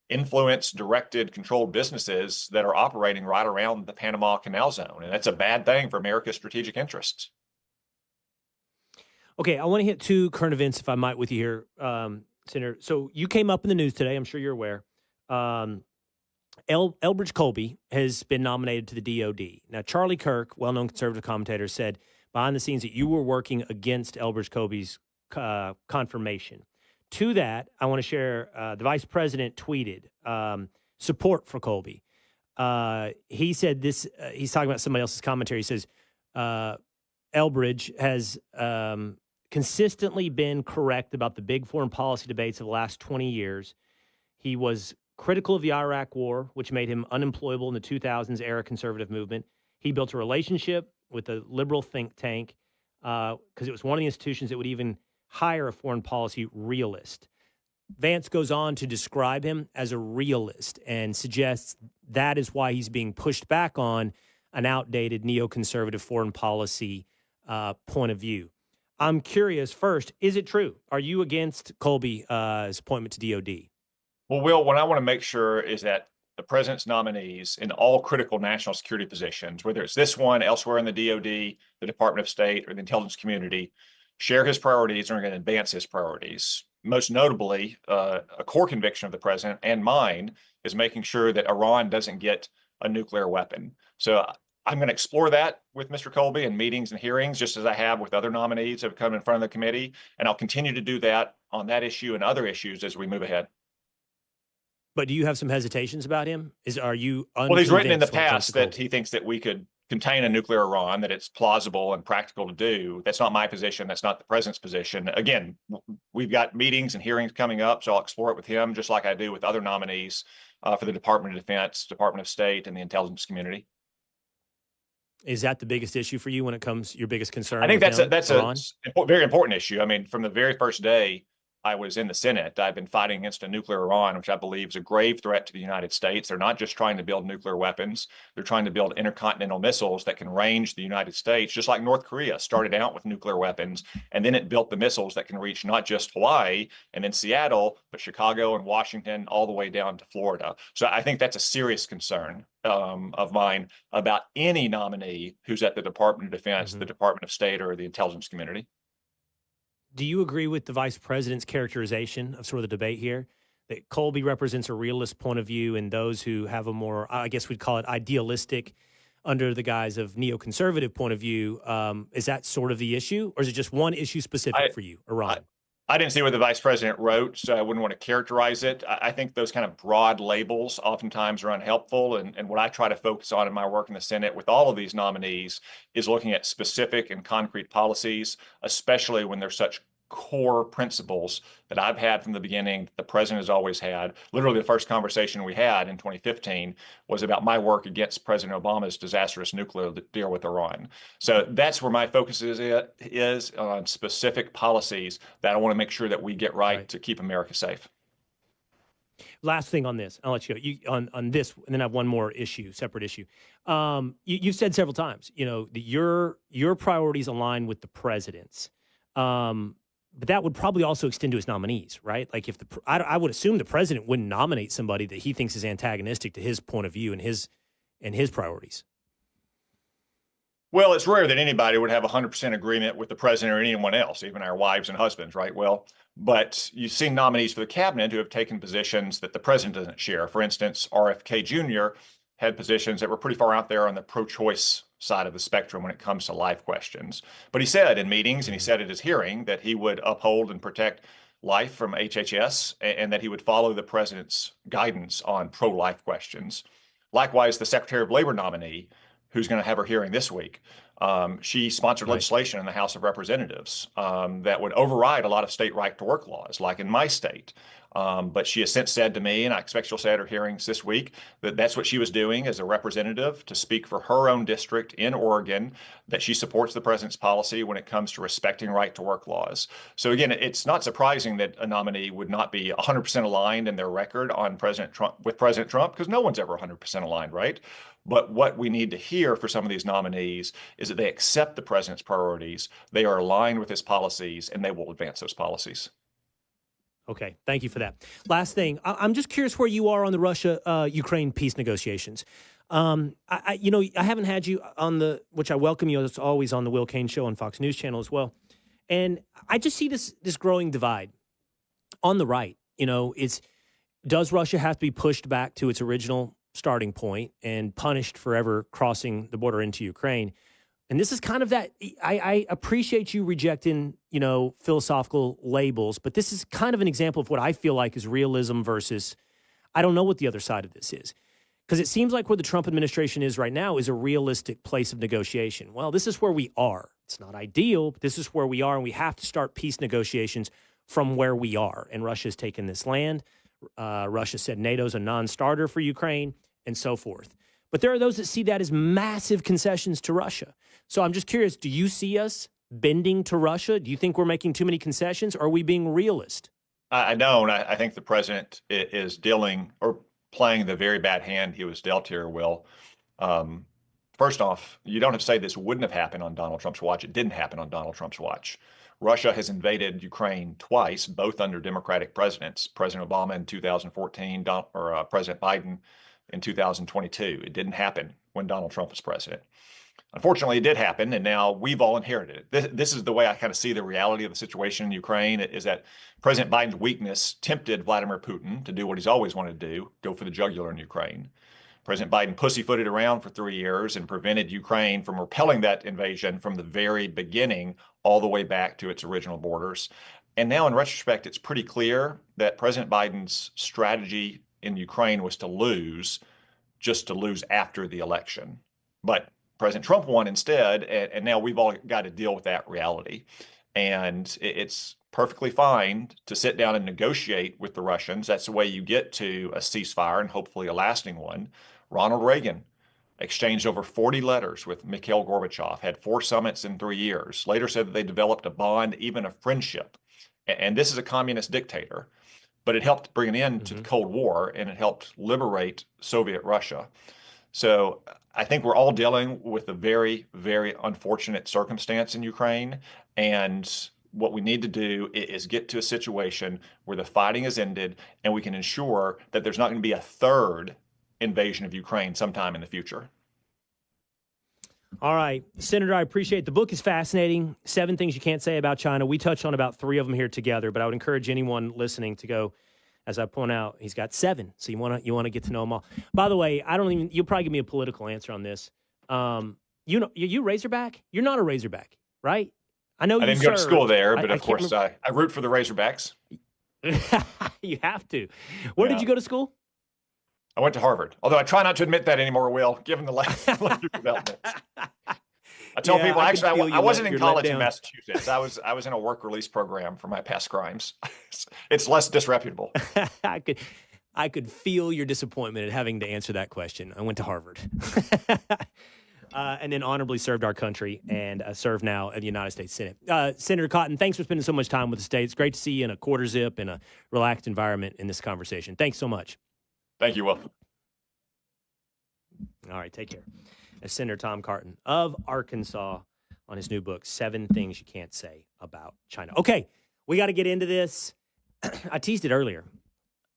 influence, directed, controlled businesses that are operating right around the Panama Canal Zone. And that's a bad thing for America's strategic interests. Okay, I want to hit two current events, if I might, with you here, Senator. So you came up in the news today. I'm sure you're aware. Elbridge Colby has been nominated to the DOD. Now, Charlie Kirk, well-known conservative commentator, said behind the scenes that you were working against Elbridge Colby's confirmation. To that, I want to share the vice president tweeted support for Colby. He said this, he's talking about somebody else's commentary. He says, Elbridge has consistently been correct about the big foreign policy debates of the last 20 years. He was critical of the Iraq War, which made him unemployable in the 2000s era conservative movement. He built a relationship with a liberal think tank because it was one of the institutions that would even hire a foreign policy realist. Vance goes on to describe him as a realist and suggests that is why he's being pushed back on an outdated neoconservative foreign policy point of view. I'm curious, first, is it true? Are you against Colby's appointment to DOD? Well, Will, what I want to make sure is that the president's nominees in all critical national security positions, whether it's this one, elsewhere in the DOD, the Department of State, or the intelligence community, share his priorities and are going to advance his priorities. Most notably, a core conviction of the president and mine is making sure that Iran doesn't get a nuclear weapon. So I'm going to explore that with Mr. Colby in meetings and hearings, just as I have with other nominees who have come in front of the committee. And I'll continue to do that on that issue and other issues as we move ahead. But do you have some hesitations about him? Are you well, he's written in the past that he thinks that we could contain a nuclear Iran, that it's plausible and practical to do. That's not my position. That's not the president's position. Again, we've got meetings and hearings coming up, so I'll explore it with him, just like I do with other nominees for the Department of Defense, Department of State, and the intelligence community. Is that the biggest issue for you when it comes, your biggest concern? I think that's a very important issue. I mean, from the very first day, I was in the Senate, I've been fighting against a nuclear Iran, which I believe is a grave threat to the United States. They're not just trying to build nuclear weapons. They're trying to build intercontinental missiles that can range the United States, just like North Korea started out with nuclear weapons, and then it built the missiles that can reach not just Hawaii and then Seattle, but Chicago and Washington, all the way down to Florida. So I think that's a serious concern of mine about any nominee who's at the Department of Defense, the Department of State, or the intelligence community. Do you agree with the vice president's characterization of sort of the debate here, that Colby represents a realist point of view and those who have a more, I guess we'd call it idealistic, under the guise of neoconservative point of view? Is that sort of the issue, or is it just one issue specific for you, Iran? I didn't see what the vice president wrote, so I wouldn't want to characterize it. I think those kind of broad labels oftentimes are unhelpful. And what I try to focus on in my work in the Senate with all of these nominees is looking at specific and concrete policies, especially when there's such core principles that I've had from the beginning, the president has always had. Literally, the first conversation we had in 2015 was about my work against President Obama's disastrous nuclear deal with Iran. So that's where my focus is on specific policies that I want to make sure that we get right to keep America safe. Last thing on this, I'll let you go. On this, and then I have one more issue, separate issue. You've said several times, that your priorities align with the president's. But that would probably also extend to his nominees, right? Like if I would assume the president wouldn't nominate somebody that he thinks is antagonistic to his point of view and his priorities. Well, it's rare that anybody would have 100% agreement with the president or anyone else, even our wives and husbands, right? Well, but you've seen nominees for the cabinet who have taken positions that the president doesn't share. For instance, RFK Jr. had positions that were pretty far out there on the pro-choice side of the spectrum when it comes to life questions. But he said in meetings, and he said at his hearing, that he would uphold and protect life from HHS and that he would follow the president's guidance on pro-life questions. Likewise, the Secretary of Labor nominee, who's going to have her hearing this week, she sponsored legislation in the House of Representatives that would override a lot of state right-to-work laws, like in my state. But she has since said to me, and I expect she'll say at her hearings this week, that that's what she was doing as a representative to speak for her own district in Oregon, that she supports the president's policy when it comes to respecting right-to-work laws. So again, it's not surprising that a nominee would not be 100% aligned in their record on President Trump because no one's ever 100% aligned, right? But what we need to hear for some of these nominees is that they accept the president's priorities, they are aligned with his policies, and they will advance those policies. Okay, thank you for that. Last thing, I'm just curious where you are on the Russia-Ukraine peace negotiations. I haven't had you on which I welcome you as always on the Will Cain Show on Fox News Channel as well. And I just see this growing divide on the right. Does Russia have to be pushed back to its original starting point and punished for ever crossing the border into Ukraine? And this is kind of that. I appreciate you rejecting, philosophical labels, but this is kind of an example of what I feel like is realism versus, I don't know what the other side of this is. Because it seems like where the Trump administration is right now is a realistic place of negotiation. Well, this is where we are. It's not ideal, but this is where we are, and we have to start peace negotiations from where we are. And Russia's taken this land. Russia said NATO's a non-starter for Ukraine, and so forth. But there are those that see that as massive concessions to Russia. So I'm just curious, do you see us bending to Russia? Do you think we're making too many concessions? Or are we being realist? I don't. I think the president is dealing or playing the very bad hand he was dealt here, Will. First off, you don't have to say this wouldn't have happened on Donald Trump's watch. It didn't happen on Donald Trump's watch. Russia has invaded Ukraine twice, both under Democratic presidents, President Obama in 2014 or President Biden in 2022. It didn't happen when Donald Trump was president. Unfortunately, it did happen, and now we've all inherited it. This is the way I kind of see the reality of the situation in Ukraine, is that President Biden's weakness tempted Vladimir Putin to do what he's always wanted to do, go for the jugular in Ukraine. President Biden pussyfooted around for 3 years and prevented Ukraine from repelling that invasion from the very beginning all the way back to its original borders. And now, in retrospect, it's pretty clear that President Biden's strategy in Ukraine was to lose, just to lose after the election. But President Trump won instead, and now we've all got to deal with that reality. And it's perfectly fine to sit down and negotiate with the Russians. That's the way you get to a ceasefire and hopefully a lasting one. Ronald Reagan exchanged over 40 letters with Mikhail Gorbachev, had 4 summits in 3 years, later said that they developed a bond, even a friendship. And this is a communist dictator, but it helped bring an end to the Cold War, and it helped liberate Soviet Russia. So I think we're all dealing with a very, very unfortunate circumstance in Ukraine. And what we need to do is get to a situation where the fighting is ended and we can ensure that there's not going to be a third invasion of Ukraine sometime in the future. All right, Senator, I appreciate it. The book is fascinating. 7 Things You Can't Say About China. We touched on about 3 of them here together, but I would encourage anyone listening to go, as I point out, he's got 7, so you want to get to know them all. By the way, you'll probably give me a political answer on this. You Razorback? You're not a Razorback, right? I know I didn't go to school there, but of course I root for the Razorbacks. You have to. Where did you go to school? I went to Harvard, although I try not to admit that anymore, Will, given the later developments. I tell people, actually, I wasn't in college in Massachusetts. I was in a work release program for my past crimes. It's less disreputable. I could feel your disappointment at having to answer that question. I went to Harvard. And then honorably served our country and serve now at the United States Senate. Senator Cotton, thanks for spending so much time with the state. It's great to see you in a quarter zip and a relaxed environment in this conversation. Thanks so much. Thank you, Will. All right, take care. As Senator Tom Cotton of Arkansas on his new book, 7 Things You Can't Say About China. Okay, we got to get into this. I teased it earlier.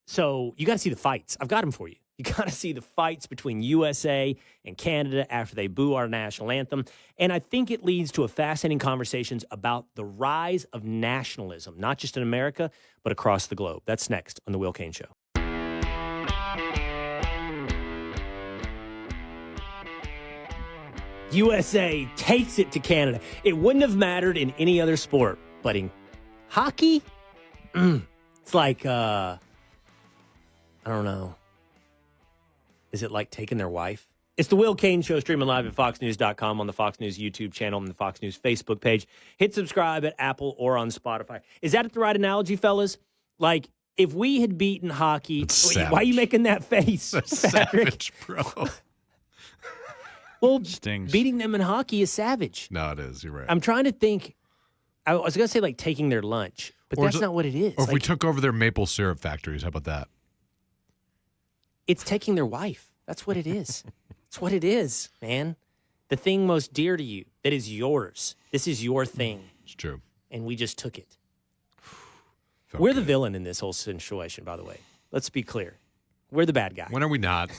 So you got to see the fights. I've got them for you. You got to see the fights between USA and Canada after they boo our national anthem. And I think it leads to a fascinating conversations about the rise of nationalism, not just in America, but across the globe. That's next on The Will Cain Show. USA takes it to Canada. It wouldn't have mattered in any other sport, but in hockey, it's like, I don't know. Is it like taking their wife? It's the Will Cain Show, streaming live at foxnews.com, on the Fox News YouTube channel, and the Fox News Facebook page. Hit subscribe at Apple or on Spotify. Is that the right analogy, fellas? Like, if we had beaten hockey, why are you making that face? That's savage, bro. Well, beating them in hockey is savage. No, it is. You're right. I'm trying to think. I was going to say, like, taking their lunch, but that's not what it is. Or if we took over their maple syrup factories, how about that? It's taking their wife. That's what it is. It's what it is, man. The thing most dear to you, that is yours. This is your thing. It's true. And we just took it. We're the villain in this whole situation, by the way. Let's be clear. We're the bad guy. When are we not?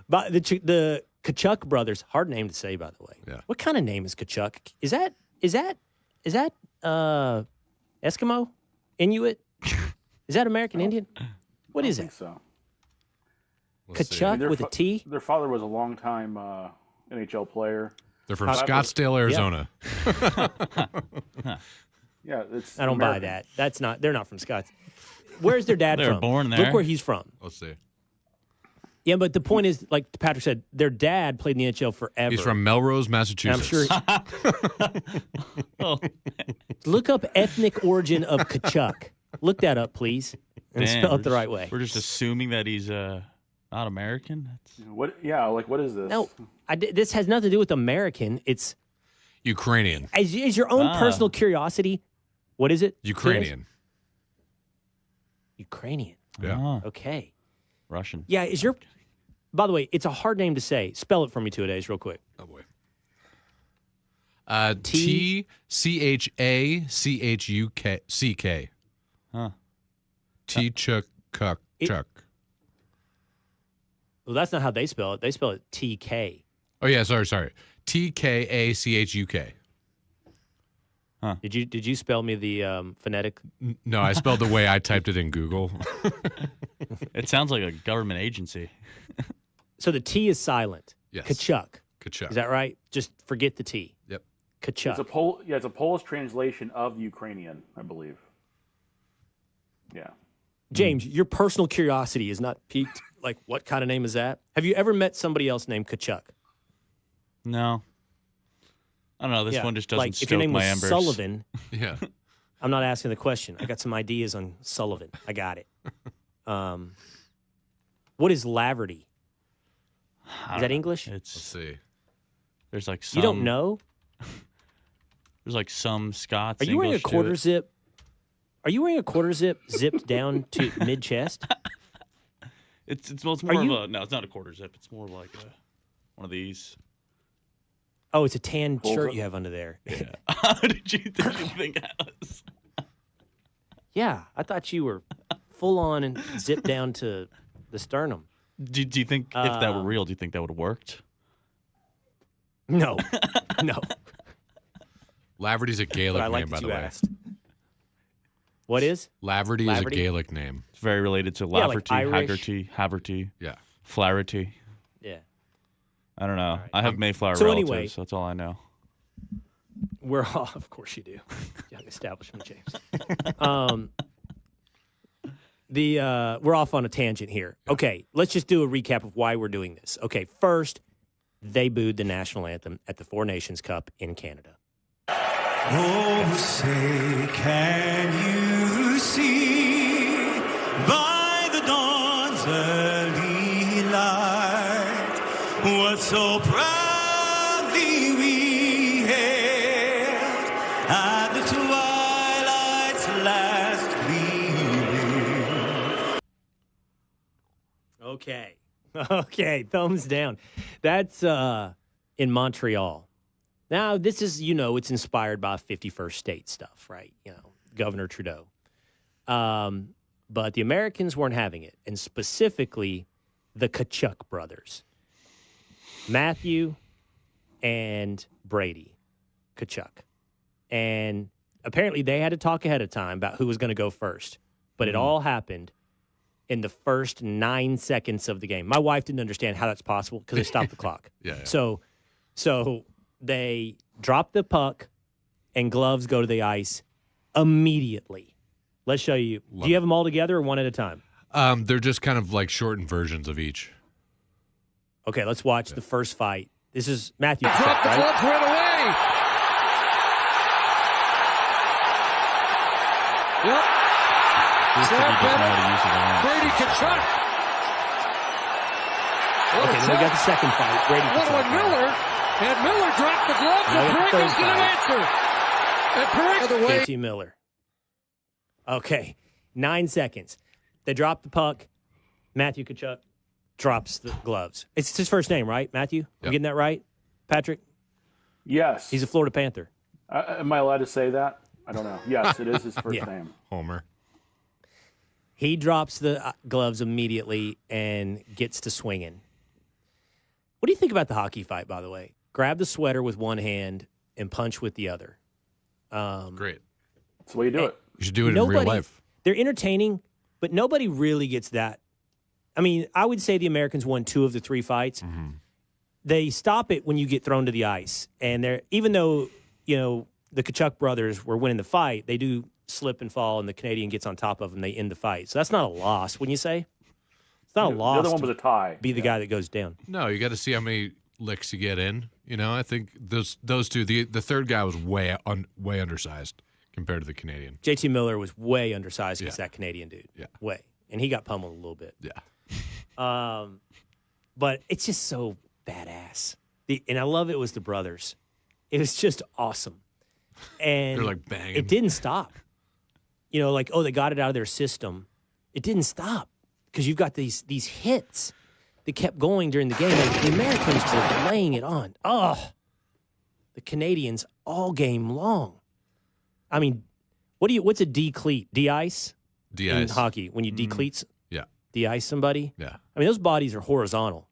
But the Kachuk brothers, hard name to say, by the way. Yeah. What kind of name is Kachuk? Is that Eskimo? Inuit? Is that American Indian? What is it? I think so. Kachuk with a T? Their father was a longtime NHL player. They're from Scottsdale, Arizona. Yeah, it's I don't buy that. They're not from Scottsdale. Where's their dad from? They were born there. Look where he's from. Let's see. Yeah, but the point is, like Patrick said, their dad played in the NHL forever. He's from Melrose, Massachusetts. And I'm sure. Look up ethnic origin of Kachuk. Look that up, please, and spell it the right way. We're just assuming that he's not American. What? Yeah, like what is this? No, this has nothing to do with American. It's Ukrainian. Is your own personal curiosity. What is it? Ukrainian. Ukrainian. Yeah. Okay. Russian. Yeah. By the way, it's a hard name to say. Spell it for me 2 days, real quick. Oh boy. TCHACHUCK. Huh. Chuck. Well, that's not how they spell it. They spell it TK. Oh yeah, sorry. TKACHUK. Huh. Did you spell me the phonetic? No, I spelled the way I typed it in Google. It sounds like a government agency. So the T is silent. Yes. Kachuk. Kachuk. Is that right? Just forget the T. Yep. Kachuk. It's a Polish translation of Ukrainian, I believe. Yeah. James, your personal curiosity is not piqued. Like, what kind of name is that? Have you ever met somebody else named Kachuk? No. I don't know. This one just doesn't like, stoke if your name my was embers. Sullivan, Yeah. I'm not asking the question. I got some ideas on Sullivan. I got it. What is Laverty? Is that English? It's, Let's see. There's like some... You don't know? There's like some Scots. Are you wearing a English to quarter it. zip? Are you wearing a quarter zip zipped down to mid chest? It's more of a no. It's not a quarter zip. It's more like one of these. Oh, it's a tan shirt you have under there. Yeah. How did you think that was? Yeah, I thought you were full on and zipped down to the sternum. Do you think if that were real, do you think that would have worked? No, no. Laverty's a Gaelic But I like name, by that the you way. asked. What is? Laverty is a Gaelic name. It's very related to Yeah, like Lafferty, Irish. Haggerty, Haverty, Yeah. Flaherty. Yeah. I don't know. I have Mayflower So relatives. anyway- That's all I know. We're all, of course you do. Young establishment, James. We're off on a tangent here. Okay, let's just do a recap of why we're doing this. Okay, first, they booed the national anthem at the Four Nations Cup in Canada. Oh, say, can you see by the dawn's early light what so proudly we hailed at the twilight's last gleaming? Okay. Okay, thumbs down. That's in Montreal. Now, this is, it's inspired by 51st state stuff, right? Governor Trudeau. But the Americans weren't having it, and specifically the Kachuk brothers, Matthew and Brady Kachuk. And apparently they had to talk ahead of time about who was going to go first. But it all happened in the first 9 seconds of the game. My wife didn't understand how that's possible because they stopped the clock. Yeah. So they drop the puck and gloves go to the ice immediately. Let's show you. Do you have them all together or one at a time? They're just kind of like shortened versions of each. Okay, let's watch the first fight. This is Matthew. Drop the right? gloves right away. Yep. Brady Kachuk. Okay, then we got the second fight. Brady Little Kachuk. Miller. And Miller dropped the gloves, Now we and got the Perkins third didn't fight. answer. And Perkins, by the way, JT Miller. Okay, 9 seconds. They drop the puck. Matthew Kachuk drops the gloves. It's his first name, right, Matthew? Yep. I'm getting that right? Patrick? Yes. He's a Florida Panther. Am I allowed to say that? I don't know. Yes, it is his first Yeah. name. Homer. He drops the gloves immediately and gets to swinging. What do you think about the hockey fight, by the way? Grab the sweater with one hand and punch with the other. Great. That's the way you do it. You should do it in real life. They're entertaining, but nobody really gets that. I mean, I would say the Americans won 2 of the 3 fights. Mm-hmm. They stop it when you get thrown to the ice. And they're, even though, the Kachuk brothers were winning the fight, they do slip and fall, and the Canadian gets on top of them. They end the fight. So that's not a loss, wouldn't you say? It's not a loss. The other one was a tie. Be the guy that goes down. No, you got to see how many licks you get in. I think those two. The third guy was way undersized compared to the Canadian. JT Miller was way undersized against that Canadian dude. Yeah. Way. And he got pummeled a little bit. Yeah. But it's just so badass. And I love it was the brothers. It was just awesome. And They're like banging. It didn't stop. They got it out of their system. It didn't stop because you've got these hits that kept going during the game. Like, the Americans were laying it on. Oh, the Canadians all game long. I mean, what's a de-cleat? De-ice? De-ice. In hockey, when you de-cleat, Yeah. de-ice somebody? Yeah. I mean, those bodies are horizontal.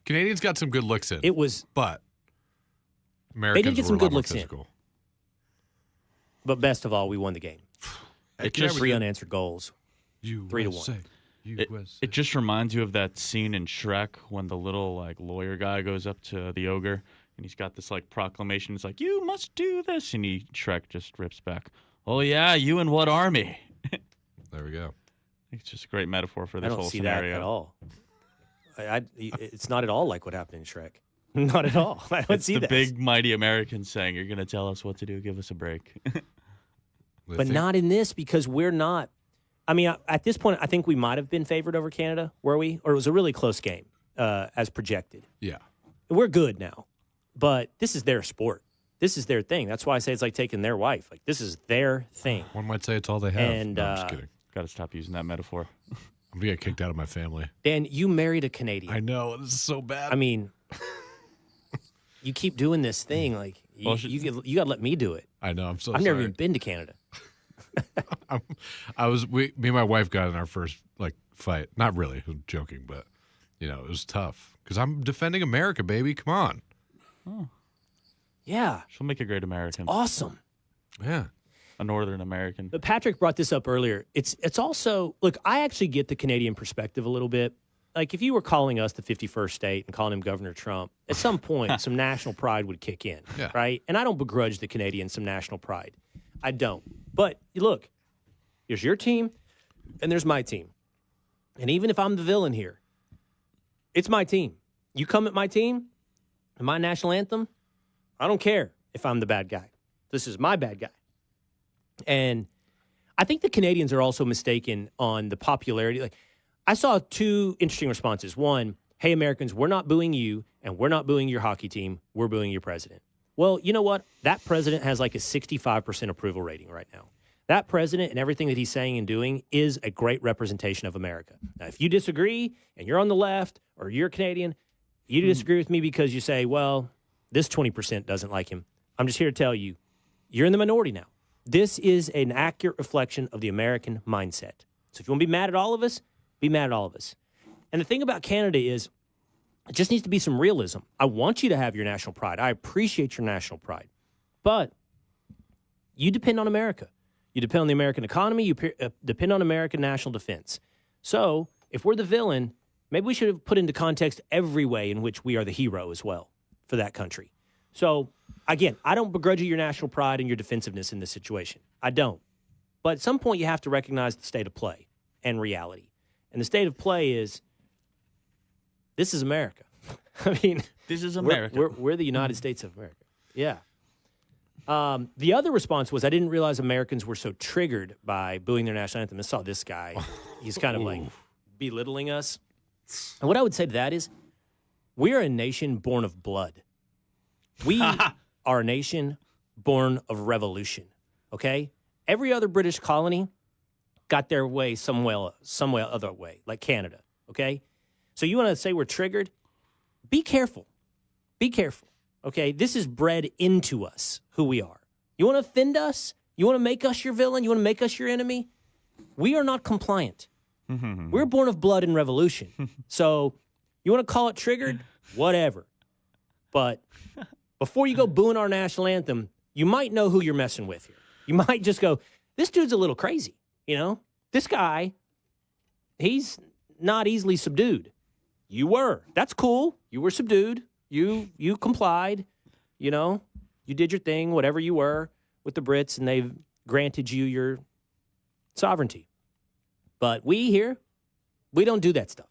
Canadians got some good looks in. It was, but Americans they did get were some a lot good more looks in. physical. but best of all, we won the game. It just 3 unanswered goals. 3-1. It just reminds you of that scene in Shrek when the little lawyer guy goes up to the ogre and he's got this proclamation. It's like, you must do this, and Shrek just rips back. Oh yeah, you in what army? There we go. It's just a great metaphor for this I don't whole see scenario. that at all. It's not at all like what happened in Shrek. Not at all. I don't It's see the that. big mighty Americans saying, "You're going to tell us what to do. Give us a break." But not in this, because we're not. I mean, at this point, I think we might have been favored over Canada, were we? Or it was a really close game, as projected. Yeah. We're good now, but this is their sport. This is their thing. That's why I say it's like taking their wife. Like, this is their thing. One might say it's all they have. And, no, I'm just kidding. Got to stop using that metaphor. I'm going to get kicked out of my family. Dan, you married a Canadian. I know. This is so bad. I mean, you keep doing this thing. Like, you got to let me do it. I know. I'm so I've sorry. never even been to Canada. Me and my wife got in our first fight. Not really. I'm joking, but it was tough because I'm defending America, baby. Come on. Oh. Yeah. She'll make a great American. Awesome. Yeah. A Northern American. But Patrick brought this up earlier. It's also, look, I actually get the Canadian perspective a little bit. Like, if you were calling us the 51st state and calling him Governor Trump, at some point, some national pride would kick in, right? And I don't begrudge the Canadians some national pride. I don't. But look, here's your team, and there's my team. And even if I'm the villain here, it's my team. You come at my team, and my national anthem, I don't care if I'm the bad guy. This is my bad guy. And I think the Canadians are also mistaken on the popularity. Like, I saw two interesting responses. One, hey, Americans, we're not booing you, and we're not booing your hockey team. We're booing your president. Well, you know what? That president has like a 65% approval rating right now. That president and everything that he's saying and doing is a great representation of America. Now, if you disagree and you're on the left or you're Canadian, you disagree with me because you say, well, this 20% doesn't like him. I'm just here to tell you, you're in the minority now. This is an accurate reflection of the American mindset. So if you want to be mad at all of us, be mad at all of us. And the thing about Canada is it just needs to be some realism. I want you to have your national pride. I appreciate your national pride. But you depend on America. You depend on the American economy. You depend on American national defense. So if we're the villain, maybe we should have put into context every way in which we are the hero as well for that country. So, again, I don't begrudge you your national pride and your defensiveness in this situation. I don't. But at some point, you have to recognize the state of play and reality. And the state of play is, this is America. I mean, this is America. We're the United States of America. Yeah. The other response was, I didn't realize Americans were so triggered by booing their national anthem. I saw this guy. He's kind of like belittling us. And what I would say to that is, we are a nation born of blood. We are a nation born of revolution, okay? Every other British colony got their way some other way, like Canada, okay? So you want to say we're triggered? Be careful. Be careful, okay? This is bred into us, who we are. You want to offend us? You want to make us your villain? You want to make us your enemy? We are not compliant. We're born of blood and revolution. So you want to call it triggered? Whatever. But before you go booing our national anthem, you might know who you're messing with here. You might just go, this dude's a little crazy, This guy, he's not easily subdued. You were. That's cool. You were subdued. You complied. You did your thing, whatever you were with the Brits, and they've granted you your sovereignty. But we here, we don't do that stuff.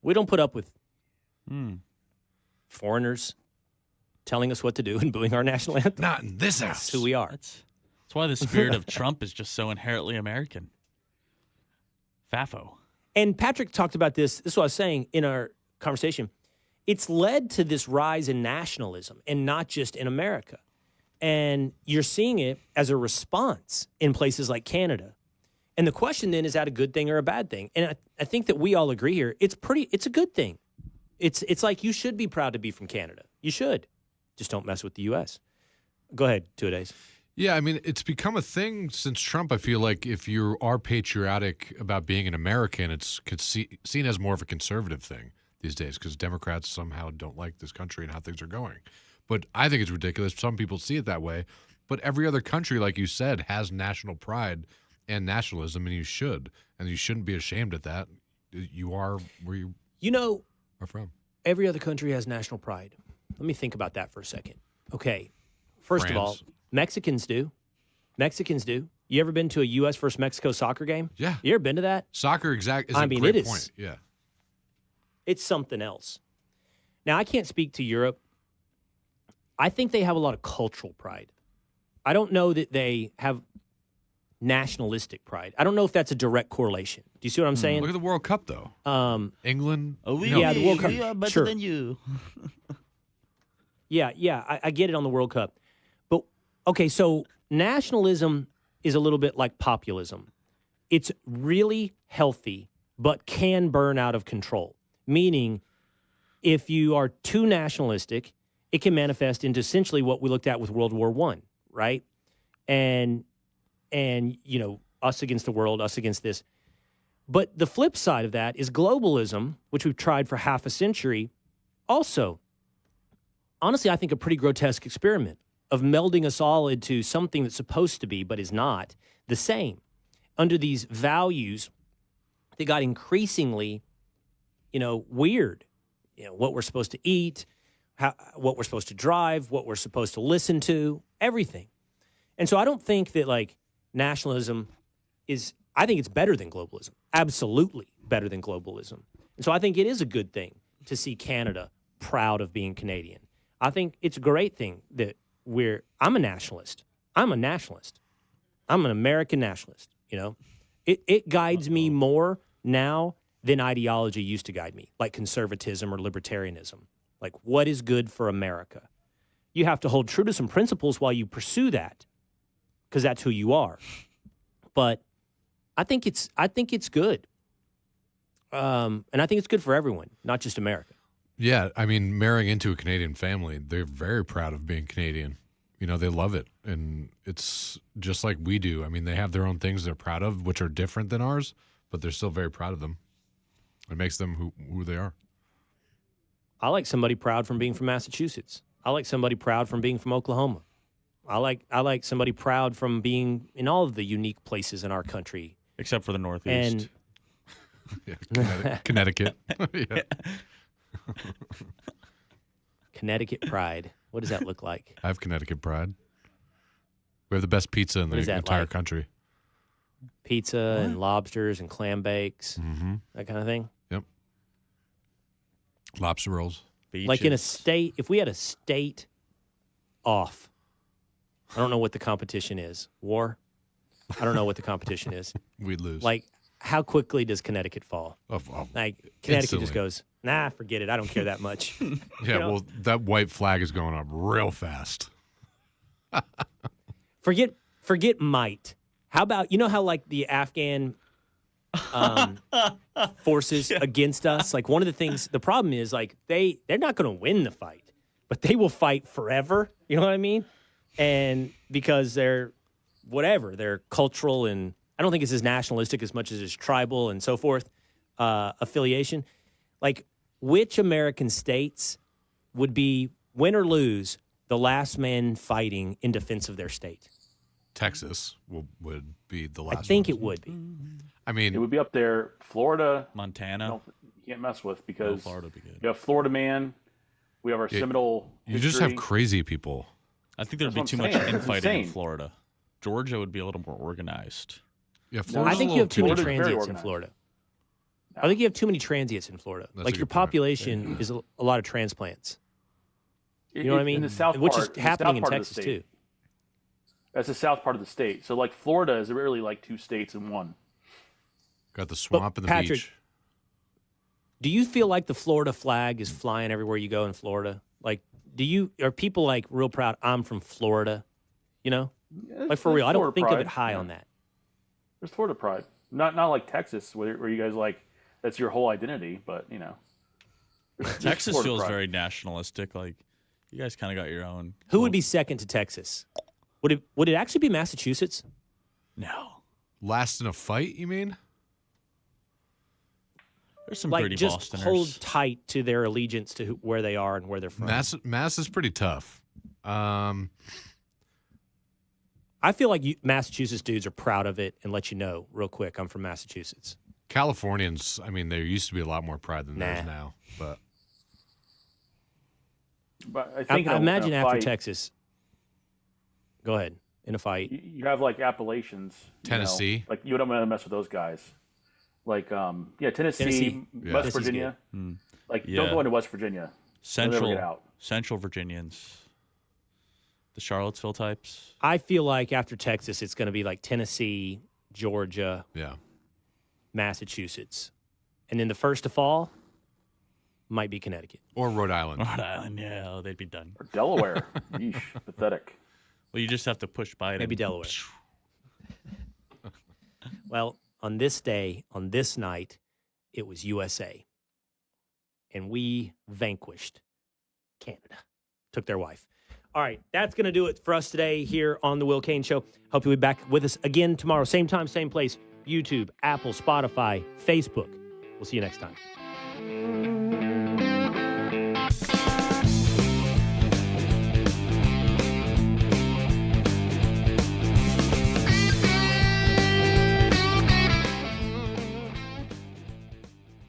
We don't put up with foreigners telling us what to do and booing our national anthem. Not in this house. That's who we are. That's why the spirit of Trump is just so inherently American. FAFO. And Patrick talked about this. This is what I was saying in our conversation. It's led to this rise in nationalism, and not just in America. And you're seeing it as a response in places like Canada. And the question then, is that a good thing or a bad thing? And I think that we all agree here, it's a good thing. It's like you should be proud to be from Canada. You should. Just don't mess with the U.S. Go ahead, 2 days. Yeah, I mean, it's become a thing since Trump. I feel like if you are patriotic about being an American, it's seen as more of a conservative thing these days because Democrats somehow don't like this country and how things are going. But I think it's ridiculous. Some people see it that way. But every other country, like you said, has national pride and nationalism, and you should. And you shouldn't be ashamed at that. You are where you are from. Every other country has national pride. Let me think about that for a second. Okay, first of all, Mexicans do. Mexicans do. You ever been to a U.S. versus Mexico soccer game? Yeah. You ever been to that? Soccer is a great point. Yeah. It's something else. Now, I can't speak to Europe. I think they have a lot of cultural pride. I don't know that they have nationalistic pride. I don't know if that's a direct correlation. Do you see what I'm saying? Look at the World Cup, though. England. Yeah, the World Cup. We are better sure. than you. Yeah, I get it on the World Cup. Okay, so nationalism is a little bit like populism. It's really healthy, but can burn out of control. Meaning, if you are too nationalistic, it can manifest into essentially what we looked at with World War I, right? And you know, us against the world, us against this. But the flip side of that is globalism, which we've tried for half a century. Also, honestly, I think a pretty grotesque experiment of melding us all into something that's supposed to be, but is not, the same. Under these values, they got increasingly, weird. What we're supposed to eat, what we're supposed to drive, what we're supposed to listen to, everything. And so I don't think that, nationalism is, I think it's better than globalism. Absolutely better than globalism. And so I think it is a good thing to see Canada proud of being Canadian. I think it's a great thing that I'm a nationalist. I'm an American nationalist, It guides me more now than ideology used to guide me, like conservatism or libertarianism. Like, what is good for America? You have to hold true to some principles while you pursue that, because that's who you are. But I think it's good. And I think it's good for everyone, not just America. Yeah, I mean, marrying into a Canadian family, they're very proud of being Canadian. They love it. And it's just like we do. I mean, they have their own things they're proud of, which are different than ours, but they're still very proud of them. It makes them who they are. I like somebody proud from being from Massachusetts. I like somebody proud from being from Oklahoma. I like somebody proud from being in all of the unique places in our country. Except for the Northeast. And Connecticut. Yeah. Connecticut pride. What does that look like? I have Connecticut pride. We have the best pizza in the entire country. Pizza and lobsters and clam bakes, that kind of thing. Yep. Lobster rolls. Beaches. Like in a state, if we had a state off, I don't know what the competition is. War? I don't know what the competition is. We'd lose. Like, how quickly does Connecticut fall? Connecticut instantly. just goes, nah, forget it. I don't care that much. Yeah, well, that white flag is going up real fast. Forget might. How about, how the Afghan forces against us? Like, one of the things, the problem is, they're not going to win the fight, but they will fight forever. You know what I mean? And because they're cultural, and I don't think it's as nationalistic as much as it's tribal and so forth, affiliation. Like, which American states would be, win or lose, the last man fighting in defense of their state? Texas would be the last. I think one. it would be. I mean, it would be up there. Florida, Montana, you can't mess with because Florida would be good. You have Florida man. We have our Seminole. You just have crazy people. I think there'd be too much infighting in Florida. Georgia would be a little more organized. Yeah, I think you have too many transients in Florida. I think you have too many transients in Florida. That's your population is a lot of transplants. You know what I mean? In the south Which part, is happening in Texas too. That's the south part of the state. So, Florida is really like two states in one. Got the swamp and the Patrick, beach. Do you feel like the Florida flag is flying everywhere you go in Florida? Are people real proud? I'm from Florida, Yeah, for real. I don't Florida think pride. of it high on that. There's Florida pride, not like Texas, where you guys that's your whole identity. But there's Texas Florida feels pride. very nationalistic. You guys kind of got your own. Who would be second to Texas? Would it actually be Massachusetts? No. Last in a fight, you mean? There's some pretty just Bostoners. hold tight to their allegiance to where they are and where they're from. Mass is pretty tough. I feel like Massachusetts dudes are proud of it and let you know real quick, I'm from Massachusetts. Californians, I mean, there used to be a lot more pride than there's now. But I think I imagine in a after fight, Texas. Go ahead. In a fight. you have Appalachians, Tennessee. You don't want to mess with those guys. Tennessee, West Virginia. Don't go into West Virginia. They'll never get out. Central Virginians. The Charlottesville types. I feel like after Texas, it's going to be Tennessee, Georgia, Massachusetts. And then the first to fall might be Connecticut. Or Rhode Island. Rhode Island, yeah, they'd be done. Or Delaware. Yeesh, pathetic. Well, you just have to push Biden. Maybe Delaware. Well, on this day, on this night, it was USA. And we vanquished Canada. Took their wife. All right, that's going to do it for us today here on The Will Cain Show. Hope you'll be back with us again tomorrow. Same time, same place. YouTube, Apple, Spotify, Facebook. We'll see you next time.